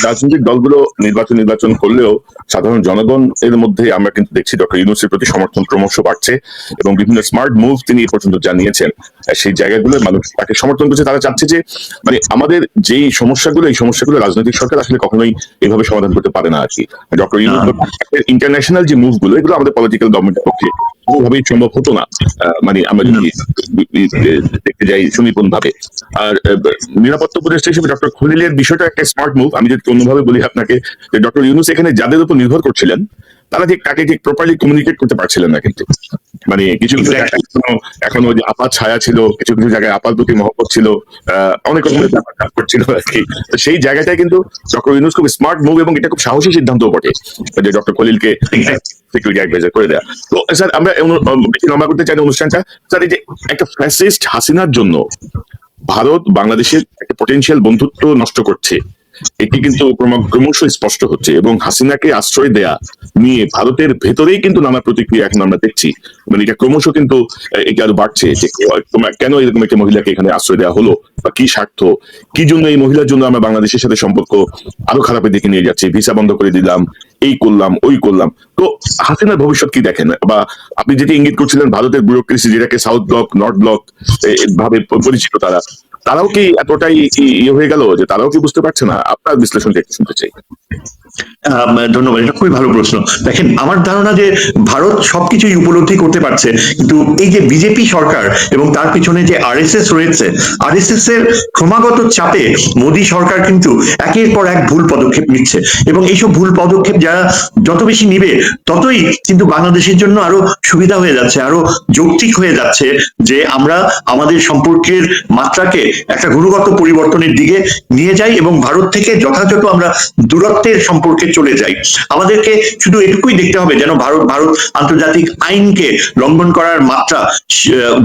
রাজনৈতিক দলগুলো নির্বাচন করলেও সাধারণ জনগণ এর মধ্যে আমরা কিন্তু দেখছি ডক্টর ইউনূসের প্রতি সমর্থন ক্রমশ বাড়ছে, এবং বিভিন্ন স্মার্ট মুভ তিনি এ পর্যন্ত জানিয়েছেন, সেই জায়গাগুলো মানুষ তাকে সমর্থন করছে। তারা চাচ্ছে যে মানে আমাদের যেই সমস্যাগুলো, এই সমস্যাগুলো রাজনৈতিক সরকার আসলে কখনোই এভাবে সমাধান করতে পারে না আর কি। ডক্টর ইউনূস ইন্টারন্যাশনাল যে মুভ গুলো, এগুলো আমাদের পলিটিক্যাল গভর্নমেন্টের পক্ষে কোনোভাবেই সম্ভব হতো না, মানে আমরা যদি দেখতে যাই সুনিপুণ ভাবে। আর নিরাপত্তা উপদেষ্টা হিসেবে ডক্টর খলিলের বিষয়টা একটা স্মার্ট মুভ। আমি যদি অন্যভাবে বলি আপনাকে, যে ডক্টর ইউনূস এখানে যাদের উপর নির্ভর করছিলেন তারা ঠিক তাকে ঠিক প্রপারলি কমিউনিকেট করতে পারছিলেন না, কিন্তু মানে কিছু কিছু জায়গায় এখনো যে আপাত ছায়া ছিল, কিছু কিছু জায়গায় আপাত প্রতি মহব্বত ছিল, অনেক রকমের ব্যাপার কাজ করছিল আর কি। তো সেই জায়গাটায় কিন্তু ডক্টর ইউনূস খুব স্মার্ট মুভ, এবং এটা খুব সাহসী সিদ্ধান্তও বটে যে ডক্টর খলিলকে সিকিউরিটি অ্যাডভাইজার করে দেয়া। তো স্যার আমরা বেশি লম্বা করতে চাই না অনুষ্ঠানটা। স্যার এই যে একটা ফ্যাসিস্ট হাসিনার জন্য ভারত বাংলাদেশের একটা পটেনশিয়াল বন্ধুত্ব নষ্ট করছে, এটি কিন্তু ক্রমশ স্পষ্ট হচ্ছে, এবং হাসিনাকে আশ্রয় দেয়া নিয়ে ভারতের ভেতরেই কিন্তু নানা প্রতিক্রিয়া এখন আমরা দেখছি। মানে এটা ক্রমশ কিন্তু এটা আরো বাড়ছে যে কেন এরকম একটা মহিলাকে এখানে আশ্রয় দেওয়া হলো, বা কি স্বার্থ, কি জন্য এই মহিলার জন্য আমরা বাংলাদেশের সাথে সম্পর্ক আরো খারাপের দিকে নিয়ে যাচ্ছি, ভিসা বন্ধ করে দিলাম, এই করলাম ওই করলাম। তো হাসিনার ভবিষ্যৎ কি দেখেন? বা আপনি যেটি ইঙ্গিত করছিলেন ভারতের ব্যুরোক্রেসি, যেটাকে সাউথ ব্লক নর্থ ব্লক ভাবে পরিচিত, তারাও কি এতটাই ইয়ে হয়ে গেল যে তারাও কি বুঝতে পারছে না? আপনার বিশ্লেষণটা একটু শুনতে চাই। ধন্যবাদ, এটা খুবই ভালো প্রশ্ন। দেখেন, আমার ধারণা যে ভারত সবকিছুই উপলব্ধি করতে পারছে, কিন্তু এই যে বিজেপি সরকার এবং তার পিছনে যে আরএসএস রয়েছে, আরএসএস এর ক্রমাগত চাপে মোদী সরকার কিন্তু একের পর এক ভুল পদক্ষেপ নিচ্ছে, এবং এইসব ভুল পদক্ষেপ যারা যত বেশি নিবে ততই কিন্তু বাংলাদেশের জন্য আরো সুবিধা হয়ে যাচ্ছে, আরো যৌক্তিক হয়ে যাচ্ছে যে আমরা আমাদের সম্পর্কের মাত্রাকে একটা গুণগত পরিবর্তনের দিকে নিয়ে যাই, এবং ভারত থেকে যথাযথ আমরা দূরত্বের সম্পর্কে চলে যাই। আমাদেরকে শুধু এটুকুই দেখতে হবে যেন ভারত আন্তর্জাতিক আইনকে লঙ্ঘন করার মাত্রা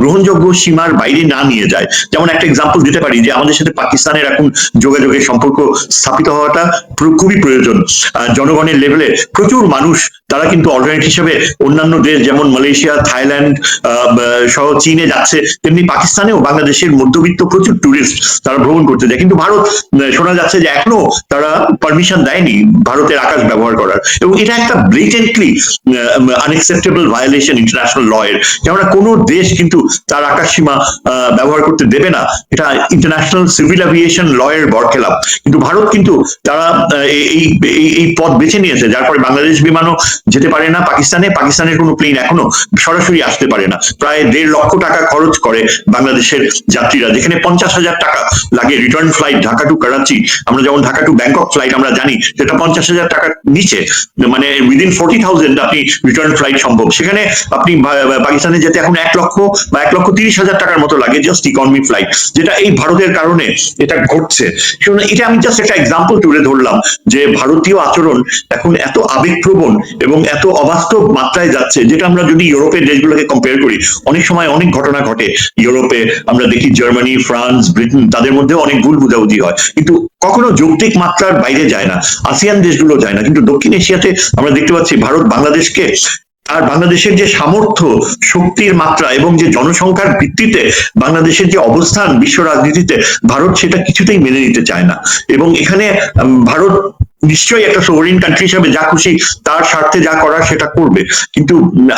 গ্রহণযোগ্য সীমার বাইরে না নিয়ে যায়। যেমন একটা এক্সাম্পল দিতে পারি যে আমাদের সাথে পাকিস্তানের এখন যোগাযোগের সম্পর্ক স্থাপিত হওয়াটা খুবই প্রয়োজন। জনগণের লেভেলে প্রচুর মানুষ তারা কিন্তু অল্টারনেট হিসেবে অন্যান্য দেশ যেমন মালয়েশিয়া, থাইল্যান্ড সহ চীনে যাচ্ছে, তেমনি পাকিস্তানেও বাংলাদেশের মধ্যবিত্ত প্রচুর টুরিস্ট তারা ভ্রমণ করতে যায়, কিন্তু ভারত শোনা যাচ্ছে যে এখনো তারা পারমিশন দেয়নি ভারতের আকাশ ব্যবহার করার, এবং এটা একটা blatantly unacceptable violation international law এর। কেননা কোনো দেশ কিন্তু তার আকাশ সীমা ব্যবহার করতে দেবে না, এটা ইন্টারন্যাশনাল সিভিল এভিয়েশন ল এর বরখেলাপ। কিন্তু ভারত কিন্তু তারা এই পথ বেছে নিয়েছে, যার ফলে বাংলাদেশ বিমানও যেতে পারে না পাকিস্তানের কোনো প্লেন এখনো সরাসরি আসতে পারে না। প্রায় 1.5 লক্ষ টাকা খরচ করে বাংলাদেশের যাত্রীরা, যেখানে 50,000 টাকা লাগে return flight Dhaka to Karachi. আমরা যেমন ঢাকা টু ব্যাংকক ফ্লাইট আমরা জানি সেটা 50,000 টাকার নিচে, মানে উইদিন 40,000 আপনি রিটার্ন ফ্লাইট সম্ভব। সেখানে আপনি পাকিস্তানে যেতে এখন 1 লক্ষ বা 1,30,000 টাকার মতো লাগে জাস্ট ইকোনমি ফ্লাইট, যেটা এই ভারতের কারণে এটা ঘটছে। এটা আমি জাস্ট একটা এক্সাম্পল তুলে ধরলাম যে ভারতীয় আচরণ এখন এত আবেগপ্রবণ এবং এত অবাস্তব মাত্রায় যাচ্ছে, যেটা আমরা যদি ইউরোপের দেশগুলোকে কম্পেয়ার করি, অনেক সময় অনেক ঘটনা ঘটে ইউরোপে। আমরা দেখি জার্মানি, ফ্রান্স, ব্রিটেন, তাদের মধ্যে অনেক ভুল বুঝাবুঝি হয়, কিন্তু কখনো যৌক্তিক মাত্রার বাইরে যায় না। আসিয়ান দেশগুলো যায় না, কিন্তু দক্ষিণ এশিয়াতে আমরা দেখতে পাচ্ছি ভারত বাংলাদেশকে, আর বাংলাদেশের যে সামর্থ্য, শক্তির মাত্রা এবং যে জনসংখ্যার ভিত্তিতে বাংলাদেশের যে অবস্থান বিশ্ব রাজনীতিতে, ভারত সেটা কিছুতেই মেনে নিতে চায় না। এবং এখানে ভারত নিশ্চয়ই একটা সোভারিন কান্ট্রি হিসাবে যা খুশি তার স্বার্থে যা করার সেটা করবে, কিন্তু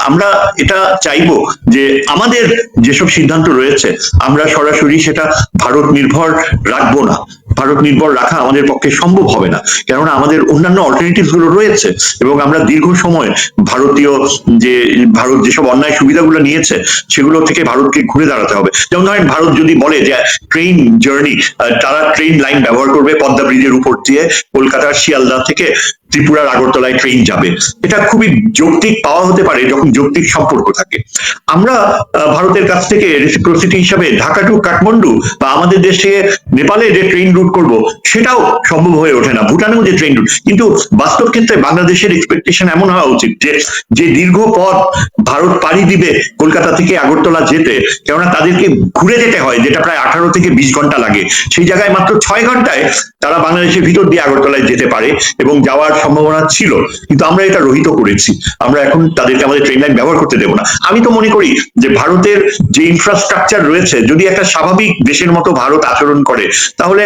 আমরা এটা চাইবো যে আমাদের যেসব সিদ্ধান্ত রয়েছে আমরা সরাসরি সেটা ভারত নির্ভর রাখবো না। ভারত নির্ভর রাখা আমাদের পক্ষে সম্ভব হবে না, কেননা আমাদের অন্যান্য অল্টারনেটিভস গুলো রয়েছে এবং আমরা দীর্ঘ সময় ভারতীয় যে ভারত যেসব অন্যায় সুবিধাগুলো নিয়েছে সেগুলো থেকে ভারতকে ঘুরে দাঁড়াতে হবে। যেমন ধরেন ভারত যদি বলে যে ট্রেন জার্নি, তারা ট্রেন লাইন ব্যবহার করবে পদ্মা ব্রিজের উপর দিয়ে কলকাতার শিয়ালদা থেকে ত্রিপুরার আগরতলায় ট্রেন যাবে, এটা খুবই যৌক্তিক পাওয়া হতে পারে যখন যৌক্তিক সম্পর্ক থাকে। আমরা ভারতের কাছ থেকে রেসিপ্রোসিটি হিসাবে ঢাকা টু কাঠমান্ডু বা আমাদের দেশে নেপালে যে ট্রেন রুট করব সেটাও সম্ভব হয়ে ওঠে না, ভুটানেও যে ট্রেন রুট। কিন্তু বাস্তব ক্ষেত্রে বাংলাদেশের এক্সপেকটেশন এমন হওয়া উচিত যে দীর্ঘ পথ ভারত পাড়ি দিবে কলকাতা থেকে আগরতলা যেতে, কেননা তাদেরকে ঘুরে যেতে হয় যেটা প্রায় 18 থেকে 20 ঘন্টা লাগে, সেই জায়গায় মাত্র 6 ঘন্টায় তারা বাংলাদেশের ভিতর দিয়ে আগরতলায় যেতে পারে এবং যাওয়ার সম্ভাবনা ছিল। কিন্তু আমরা এটা রহিত করেছি, আমরা এখন তাদেরকে আমাদের ট্রেন লাইন ব্যবহার করতে দেবো না। আমি তো মনে করি যে ভারতের যে ইনফ্রাস্ট্রাকচার রয়েছে, যদি একটা স্বাভাবিক দেশের মতো ভারত আচরণ করে, তাহলে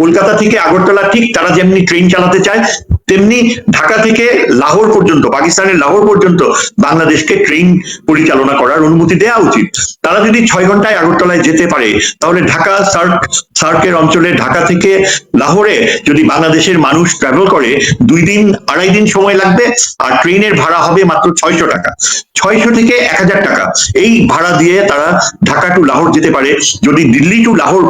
কলকাতা থেকে আগরতলা ঠিক তারা যেমনি ট্রেন চালাতে চায়, তেমনি ঢাকা থেকে লাহোর পর্যন্ত, পাকিস্তানের লাহোর পর্যন্ত বাংলাদেশকে ট্রেন পরিচালনা করার অনুমতি দেওয়া উচিত। তারা যদি 6 ঘন্টায় আগরতলায় যেতে পারে, তাহলে ঢাকা সার্কের অঞ্চলে ঢাকা থেকে লাহোরে যদি বাংলাদেশের মানুষ ট্রাভেল করে 2 দিন 2.5 দিন সময় লাগবে, আর ট্রেনের ভাড়া হবে মাত্র 600 টাকা, 600 থেকে 1000 টাকা। এই ভাড়া দিয়ে তারা ঢাকা টু লাহোর যেতে পারে। যদি দিল্লি টু লাহোর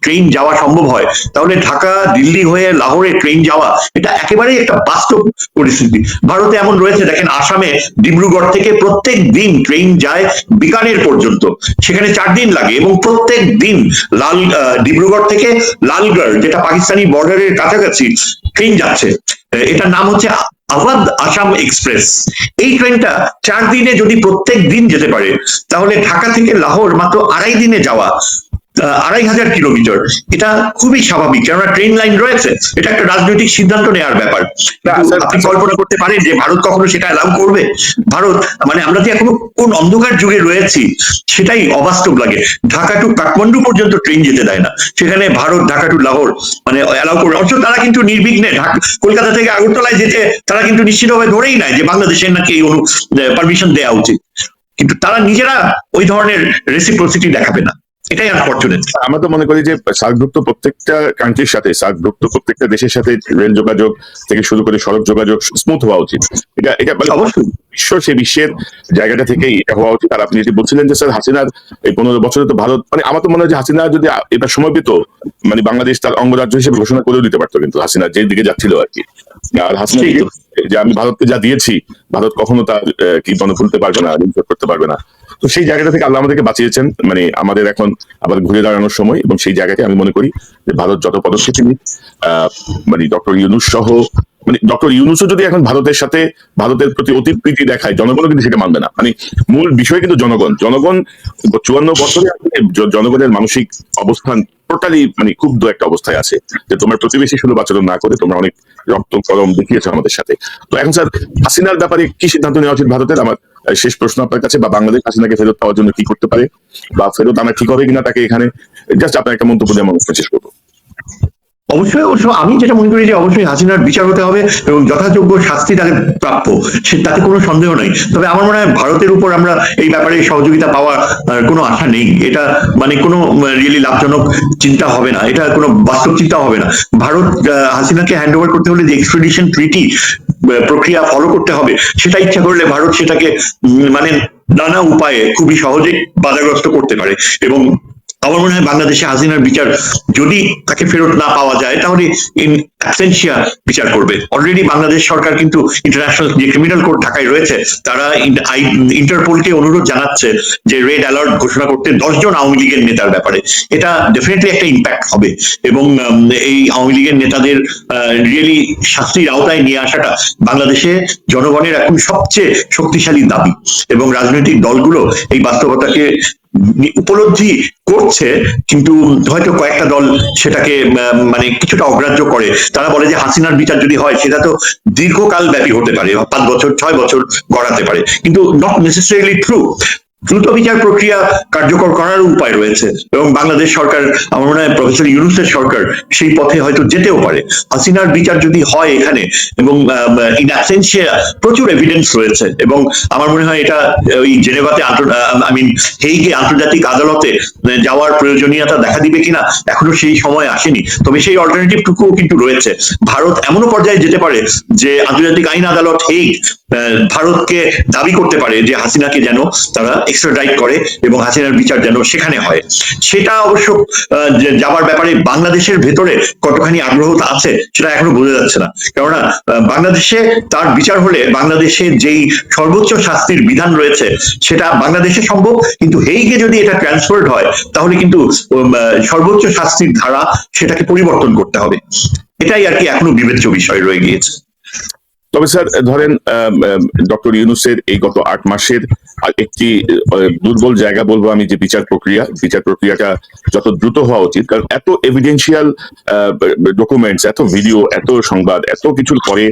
ট্রেন যাওয়া সম্ভব হয়, তাহলে ঢাকা দিল্লি হয়ে লাহোরে ট্রেন যাওয়া এটা একেবারেই একটা বাস্তব পরিস্থিতি। ভারতে এমন রয়েছে, দেখেন আসামে ডিব্রুগড় থেকে প্রত্যেক দিন ট্রেন যায় বিকানের পর্যন্ত, সেখানে 4 দিন লাগে, এবং প্রত্যেক দিন ডিব্রুগড় থেকে লালগড়, যেটা পাকিস্তানি বর্ডারের কাছাকাছি, ট্রেন যাচ্ছে। এটার নাম হচ্ছে আওয়াধ আসাম এক্সপ্রেস। এই ট্রেনটা 4 দিনে যদি প্রত্যেক দিন যেতে পারে, তাহলে ঢাকা থেকে লাহোর মাত্র 2.5 দিনে যাওয়া, 2,500 কিলোমিটার, এটা খুবই স্বাভাবিক, কেননা ট্রেন লাইন রয়েছে। এটা একটা রাজনৈতিক সিদ্ধান্ত নেওয়ার ব্যাপার। আপনি কল্পনা করতে পারেন যে ভারত কখনো সেটা অ্যালাউ করবে? ভারত, মানে আমরা যে এখনো কোন অন্ধকার যুগে রয়েছি সেটাই অবাস্তব লাগে। ঢাকা টু কাঠমান্ডু পর্যন্ত ট্রেন যেতে দেয় না, সেখানে ভারত ঢাকা টু লাহোর মানে অ্যালাউ করবে। অথচ তারা কিন্তু নির্বিঘ্নে কলকাতা থেকে আগরতলায় যেতে তারা কিন্তু নিশ্চিতভাবে ধরেই নেয় যে বাংলাদেশের নাকি এই পারমিশন দেওয়া উচিত, কিন্তু তারা নিজেরা ওই ধরনের রেসিপ্রোসিটি দেখাবে না। এটাই আনফরচুনেট। আমরা তো মনে করি যে সার্কভুক্ত প্রত্যেকটা কান্ট্রির সাথে, সার্কভুক্ত প্রত্যেকটা দেশের সাথে রেল যোগাযোগ থেকে শুরু করে সড়ক যোগাযোগ স্মুথ হওয়া উচিত। এটা অবশ্যই সে বিশ্বের জায়গাটা থেকেই এটা হওয়া উচিত। আর আপনি যেটি বলছিলেন যে স্যার হাসিনার এই 15 বছরে তো ভারত, মানে আমার তো মনে হয় যে হাসিনা যদি এটা সময় পেত, মানে বাংলাদেশ তার অঙ্গরাজ্য হিসেবে ঘোষণা করেও দিতে পারতো, কিন্তু হাসিনা যে দিকে যাচ্ছিল আর কি। আর হাসিনা যে আমি ভারতকে যা দিয়েছি, ভারত কখনো তার কি ভুলতে পারবে না, রিপোর্ট করতে পারবে না। তো সেই জায়গাটা থেকে আল্লাহ আমাদেরকে বাঁচিয়েছেন, মানে আমাদের এখন আবার ঘুরে দাঁড়ানোর সময়। এবং সেই জায়গাতে আমি মনে করি যে ভারত যত পদক্ষেপ নিক, মানে ডক্টর ইউনূস সহ, মানে ডক্টর ইউনূসও যদি এখন ভারতের সাথে, ভারতের প্রতি অতি প্রীতি দেখায়, জনগণও কিন্তু সেটা মানবে না। মানে মূল বিষয় কিন্তু জনগণ 54 বছরে জনগণের মানসিক অবস্থান টোটালি মানে ক্ষুব্ধ একটা অবস্থায় আছে, যে তোমার প্রতিবেশী সুলভ আচরণ না করে তোমরা অনেক রক্ত কলম দেখিয়েছো আমাদের সাথে। তো এখন স্যার হাসিনার ব্যাপারে কি সিদ্ধান্ত নেওয়া উচিত ভারতের? আমার শেষ প্রশ্ন আপনার কাছে, বা বাংলাদেশ হাসিনাকে ফেরত পাওয়ার জন্য কি করতে পারে, বা ফেরত আনা ঠিক হবে কিনা তাকে এখানে, জাস্ট আপনার একটা মন্তব্য দিয়ে আমরা শেষ করবো। অবশ্যই আমি যেটা মনে করি যে অবশ্যই হাসিনার বিচার হতে হবে এবং যথাযোগ্য শাস্তি তাকে প্রাপ্য, তাতে কোনো সন্দেহ নাই। তবে আমার মনে হয় ভারতের উপর আমরা এই ব্যাপারে সহযোগিতা পাওয়ার কোনো আশা নেই। এটা মানে কোনো রিয়েলি লাভজনক চিন্তা হবে না, এটা কোনো বাস্তব চিন্তা হবে না। ভারত হাসিনাকে হ্যান্ড ওভার করতে হলে যে এক্সট্রাডিশন ট্রিটি প্রক্রিয়া ফলো করতে হবে, সেটা ইচ্ছা করলে ভারত সেটাকে মানে নানা উপায়ে খুবই সহজে বাধাগ্রস্ত করতে পারে। এবং আমার মনে হয় বাংলাদেশে হাসিনার বিচার যদি তাকে ফেরত না পাওয়া যায় তাহলে ইন অ্যাবসেন্সিয়া বিচার করবে। অলরেডি বাংলাদেশ সরকার কিন্তু ইন্টারন্যাশনাল যে ক্রিমিনাল কোর্ট ঢাকায় রয়েছে, তারা ইন্টারপোলকে অনুরোধ জানাচ্ছে যে রেড অ্যালার্ট ঘোষণা করতে 10 জন আওয়ামী লীগের নেতার ব্যাপারে। এটা ডেফিনেটলি একটা ইম্প্যাক্ট হবে এবং এই আওয়ামী লীগের নেতাদের রিয়েলি শাস্তির আওতায় নিয়ে আসাটা বাংলাদেশে জনগণের এখন সবচেয়ে শক্তিশালী দাবি, এবং রাজনৈতিক দলগুলো এই বাস্তবতাকে উপলব্ধি করছে, কিন্তু হয়তো কয়েকটা দল সেটাকে মানে কিছুটা অগ্রাহ্য করে। তারা বলে যে হাসিনার বিচার যদি হয় সেটা তো দীর্ঘকাল ব্যাপী হতে পারে, 5 বছর 6 বছর গড়াতে পারে, কিন্তু নট নেসেসারিলি ট্রু। দ্রুত বিচার প্রক্রিয়া কার্যকর করার উপায় রয়েছে এবং বাংলাদেশ সরকার, আমার মনে হয় প্রফেসর ইউনূসের সরকার সেই পথে হয়তো যেতেও পারে। হাসিনার বিচার যদি হয় এখানে, এবং ইন অ্যাবসেন্সিয়া প্রচুর এভিডেন্স রয়েছে, এবং আমার মনে হয় এটা ওই জেনেভাতে হেইগে আন্তর্জাতিক আদালতে যাওয়ার প্রয়োজনীয়তা দেখা দিবে কিনা এখনো সেই সময় আসেনি, তবে সেই অল্টারনেটিভ টুকুও কিন্তু রয়েছে। ভারত এমনও পর্যায়ে যেতে পারে যে আন্তর্জাতিক আইন আদালত হেইগ ভারতকে দাবি করতে পারে যে হাসিনাকে যেন তারা এক্সট্রাডাইট করে এবং হাসিনার বিচার যেন সেখানে হয়। সেটা অবশ্য যাবার ব্যাপারে বাংলাদেশের ভেতরে কতখানি আগ্রহ আছে সেটা এখনো বোঝা যাচ্ছে না, কেননা বাংলাদেশে তার বিচার হলে বাংলাদেশের যেই সর্বোচ্চ শাস্তির বিধান রয়েছে সেটা বাংলাদেশে সম্ভব, কিন্তু হেইগে যদি এটা ট্রান্সফার্ড হয় তাহলে কিন্তু সর্বোচ্চ শাস্তির ধারা সেটাকে পরিবর্তন করতে হবে। এটাই আর কি এখনো বিবেচ্য বিষয় রয়ে গিয়েছে। তবে স্যার ধরেন ডক্টর ইউনূসের এই গত 8 মাসের একটি দুর্বল জায়গা বলবো আমি যে বিচার প্রক্রিয়াটা যত দ্রুত হওয়া উচিত, কারণ এত এভিডেন্সিয়াল ডকুমেন্টস, এত ভিডিও, এত সংবাদ, এত কিছুর পরে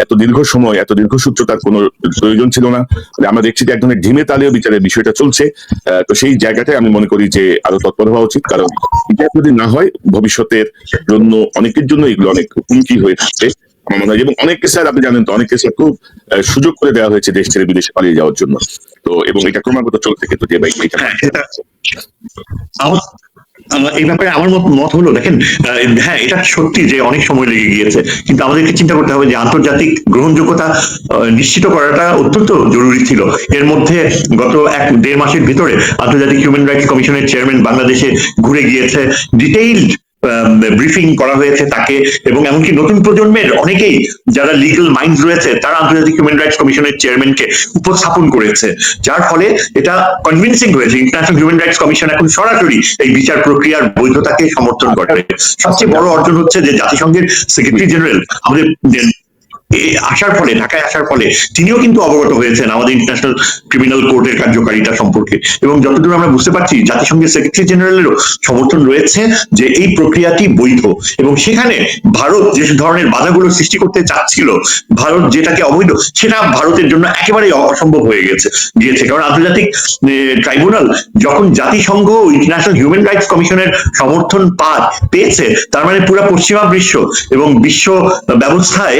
এত দীর্ঘ সময়, এত দীর্ঘসূত্রতার কোনো প্রয়োজন ছিল না। আমরা দেখছি যে এক ধরনের ঢিমে তালীয় বিচারের বিষয়টা চলছে। তো সেই জায়গাটায় আমি মনে করি যে আরো তৎপর হওয়া উচিত, কারণ বিচার যদি না হয় ভবিষ্যতের জন্য অনেকের জন্য এগুলো অনেক হুমকি হয়ে থাকছে আমার মনে হয়। এবং অনেককে স্যার আপনি জানেন তো, অনেককে স্যার খুব সুযোগ করে দেওয়া হয়েছে দেশ ছেড়ে বিদেশে পালিয়ে যাওয়ার জন্য। তো এবং এটা ক্রমাগত চলছে কিন্তু যে ভাই এই ব্যাপারে আমার মত হলো, দেখেন হ্যাঁ এটা সত্যি যে অনেক সময় লেগে গিয়েছে, কিন্তু আমাদেরকে চিন্তা করতে হবে যে আন্তর্জাতিক গ্রহণযোগ্যতা নিশ্চিত করাটা অত্যন্ত জরুরি ছিল। এর মধ্যে গত 1-1.5 মাসের ভিতরে আন্তর্জাতিক হিউম্যান রাইটস কমিশনের চেয়ারম্যান বাংলাদেশে ঘুরে গিয়েছে, ডিটেইলড ব্রিফিং করা হয়েছে তাকে, এবং এমনকি নতুন প্রজন্মের অনেকেই যারা লিগ্যাল মাইন্ড রয়েছে তারা আন্তর্জাতিক হিউম্যান রাইটস কমিশনের চেয়ারম্যানকে উপস্থাপন করেছে, যার ফলে এটা কনভিন্সিং হয়েছে। ইন্টারন্যাশনাল হিউম্যান রাইটস কমিশন এখন সরাসরি এই বিচার প্রক্রিয়ার বৈধতাকে সমর্থন করে। সবচেয়ে বড় অর্জন হচ্ছে যে জাতিসংঘের সেক্রেটারি জেনারেল আমাদের আসার ফলে, ঢাকায় আসার ফলে তিনিও কিন্তু অবগত হয়েছেন আমাদের ইন্টারন্যাশনাল ক্রিমিনাল কোর্টের কার্যকারিতা সম্পর্কে, এবং যতদূর আমরা বুঝতে পারছি জাতিসংঘের সেক্রেটারি জেনারেলেরও সমর্থন রয়েছে যে এই প্রক্রিয়াটি বৈধ, এবং সেখানে ভারত যে ধরনের বাধাগুলো সৃষ্টি করতে চাচ্ছিল, ভারত যেটাকে অবৈধ, সেটা ভারতের জন্য একেবারেই অসম্ভব হয়ে গিয়েছে, কারণ আন্তর্জাতিক ট্রাইব্যুনাল যখন জাতিসংঘ ইন্টারন্যাশনাল হিউম্যান রাইটস কমিশনের সমর্থন পেয়েছে, তার মানে পুরো পশ্চিমা বিশ্ব এবং বিশ্ব ব্যবস্থায়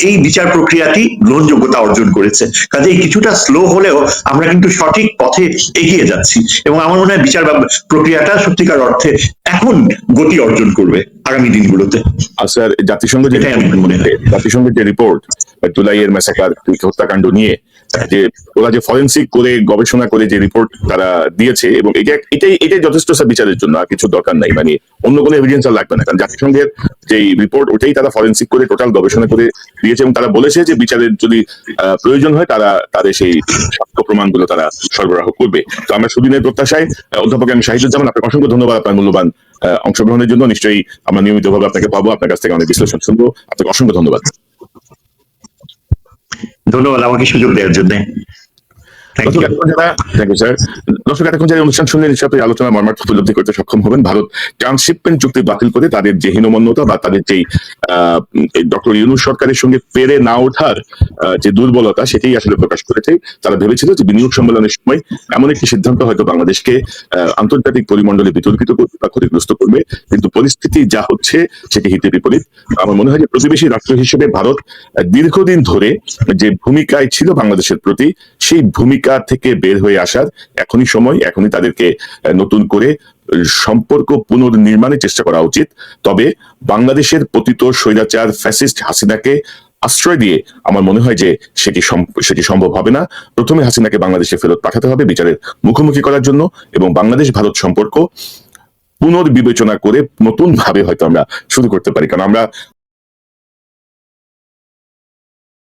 এই বিচার প্রক্রিয়াটি গ্রহণযোগ্যতা অর্জন করেছে। কাজেই কিছুটা স্লো হলেও আমরা কিন্তু সঠিক পথে এগিয়ে যাচ্ছি, এবং আমার মনে হয় বিচার প্রক্রিয়াটা সত্যিকার অর্থে এখন গতি অর্জন করবে আগামী দিনগুলোতে। স্যার জাতিসংঘের যে রিপোর্ট জুলাইয়ের ম্যাসাকার হত্যাকাণ্ড নিয়ে, যে ওরা যে ফরেন্সিক করে গবেষণা করে যে রিপোর্ট তারা দিয়েছে, এবং এটাই যথেষ্ট স্যার বিচারের জন্য, আর কিছু দরকার নাই, মানে অন্য কোনো এভিডেন্স আর লাগবে না, কারণ জাতিসংঘের যে রিপোর্ট ওটাই তারা ফরেন্সিক করে টোটাল গবেষণা করে দিয়েছে, এবং তারা বলেছে যে বিচারের যদি প্রয়োজন হয় তারা তাদের সেই সাক্ষ্য প্রমাণগুলো তারা সরবরাহ করবে। তো আমরা সুদিনের প্রত্যাশায় অধ্যাপক আমি শাহিদুজ্জামান, আপনাকে অসংখ্য ধন্যবাদ আপনার মূল্যবান অংশগ্রহণের জন্য। নিশ্চয়ই আমরা নিয়মিতভাবে আপনাকে পাবো, আপনার কাছ থেকে অনেক বিশ্লেষণ শুনবো। আপনাকে অসংখ্য ধন্যবাদ। ধন্যবাদ আমাকে সুযোগ দেওয়ার জন্য। দর্শক এতক্ষণ যারা অনুষ্ঠান শুনলেন, নিশ্চয়ই আলোচনা মর্মার্থ উপলব্ধি করতে সক্ষম হবেন। ভারত ট্রান্সশিপমেন্ট চুক্তি বাতিল করে তাদের যে হীনমন্যতা বা তাদের যেই ডক্টর ইউনূস সরকারের সঙ্গে পেরে না ওঠার যে দুর্বলতা, সেটাই আসলে প্রকাশ করেছে। তারা ভেবেছিল যে বিনিয়োগ সম্মেলনের সময় এমন একটি সিদ্ধান্ত হয়তো বাংলাদেশকে আন্তর্জাতিক পরিমণ্ডলে বিতর্কিত করবে বা ক্ষতিগ্রস্ত করবে, কিন্তু পরিস্থিতি যা হচ্ছে সেটি হিতে বিপরীত। আমার মনে হয় যে প্রতিবেশী রাষ্ট্র হিসেবে ভারত দীর্ঘদিন ধরে যে ভূমিকায় ছিল বাংলাদেশের প্রতি, সেই ভূমিকা থেকে বের হয়ে আসার এখনই সময়, এখনই তাদেরকে নতুন করে সম্পর্ক পুনর্নির্মাণের চেষ্টা করা উচিত। তবে বাংলাদেশের পতিত স্বৈরাচার ফ্যাসিস্ট হাসিনাকে আশ্রয় দিয়ে আমার মনে হয় যে সেটি সম্ভব হবে না। প্রথমে হাসিনাকে বাংলাদেশে ফেরত পাঠাতে হবে বিচারের মুখোমুখি করার জন্য, এবং বাংলাদেশ ভারত সম্পর্ক পুনর্বিবেচনা করে নতুন ভাবে হয়তো আমরা শুরু করতে পারি, কারণ আমরা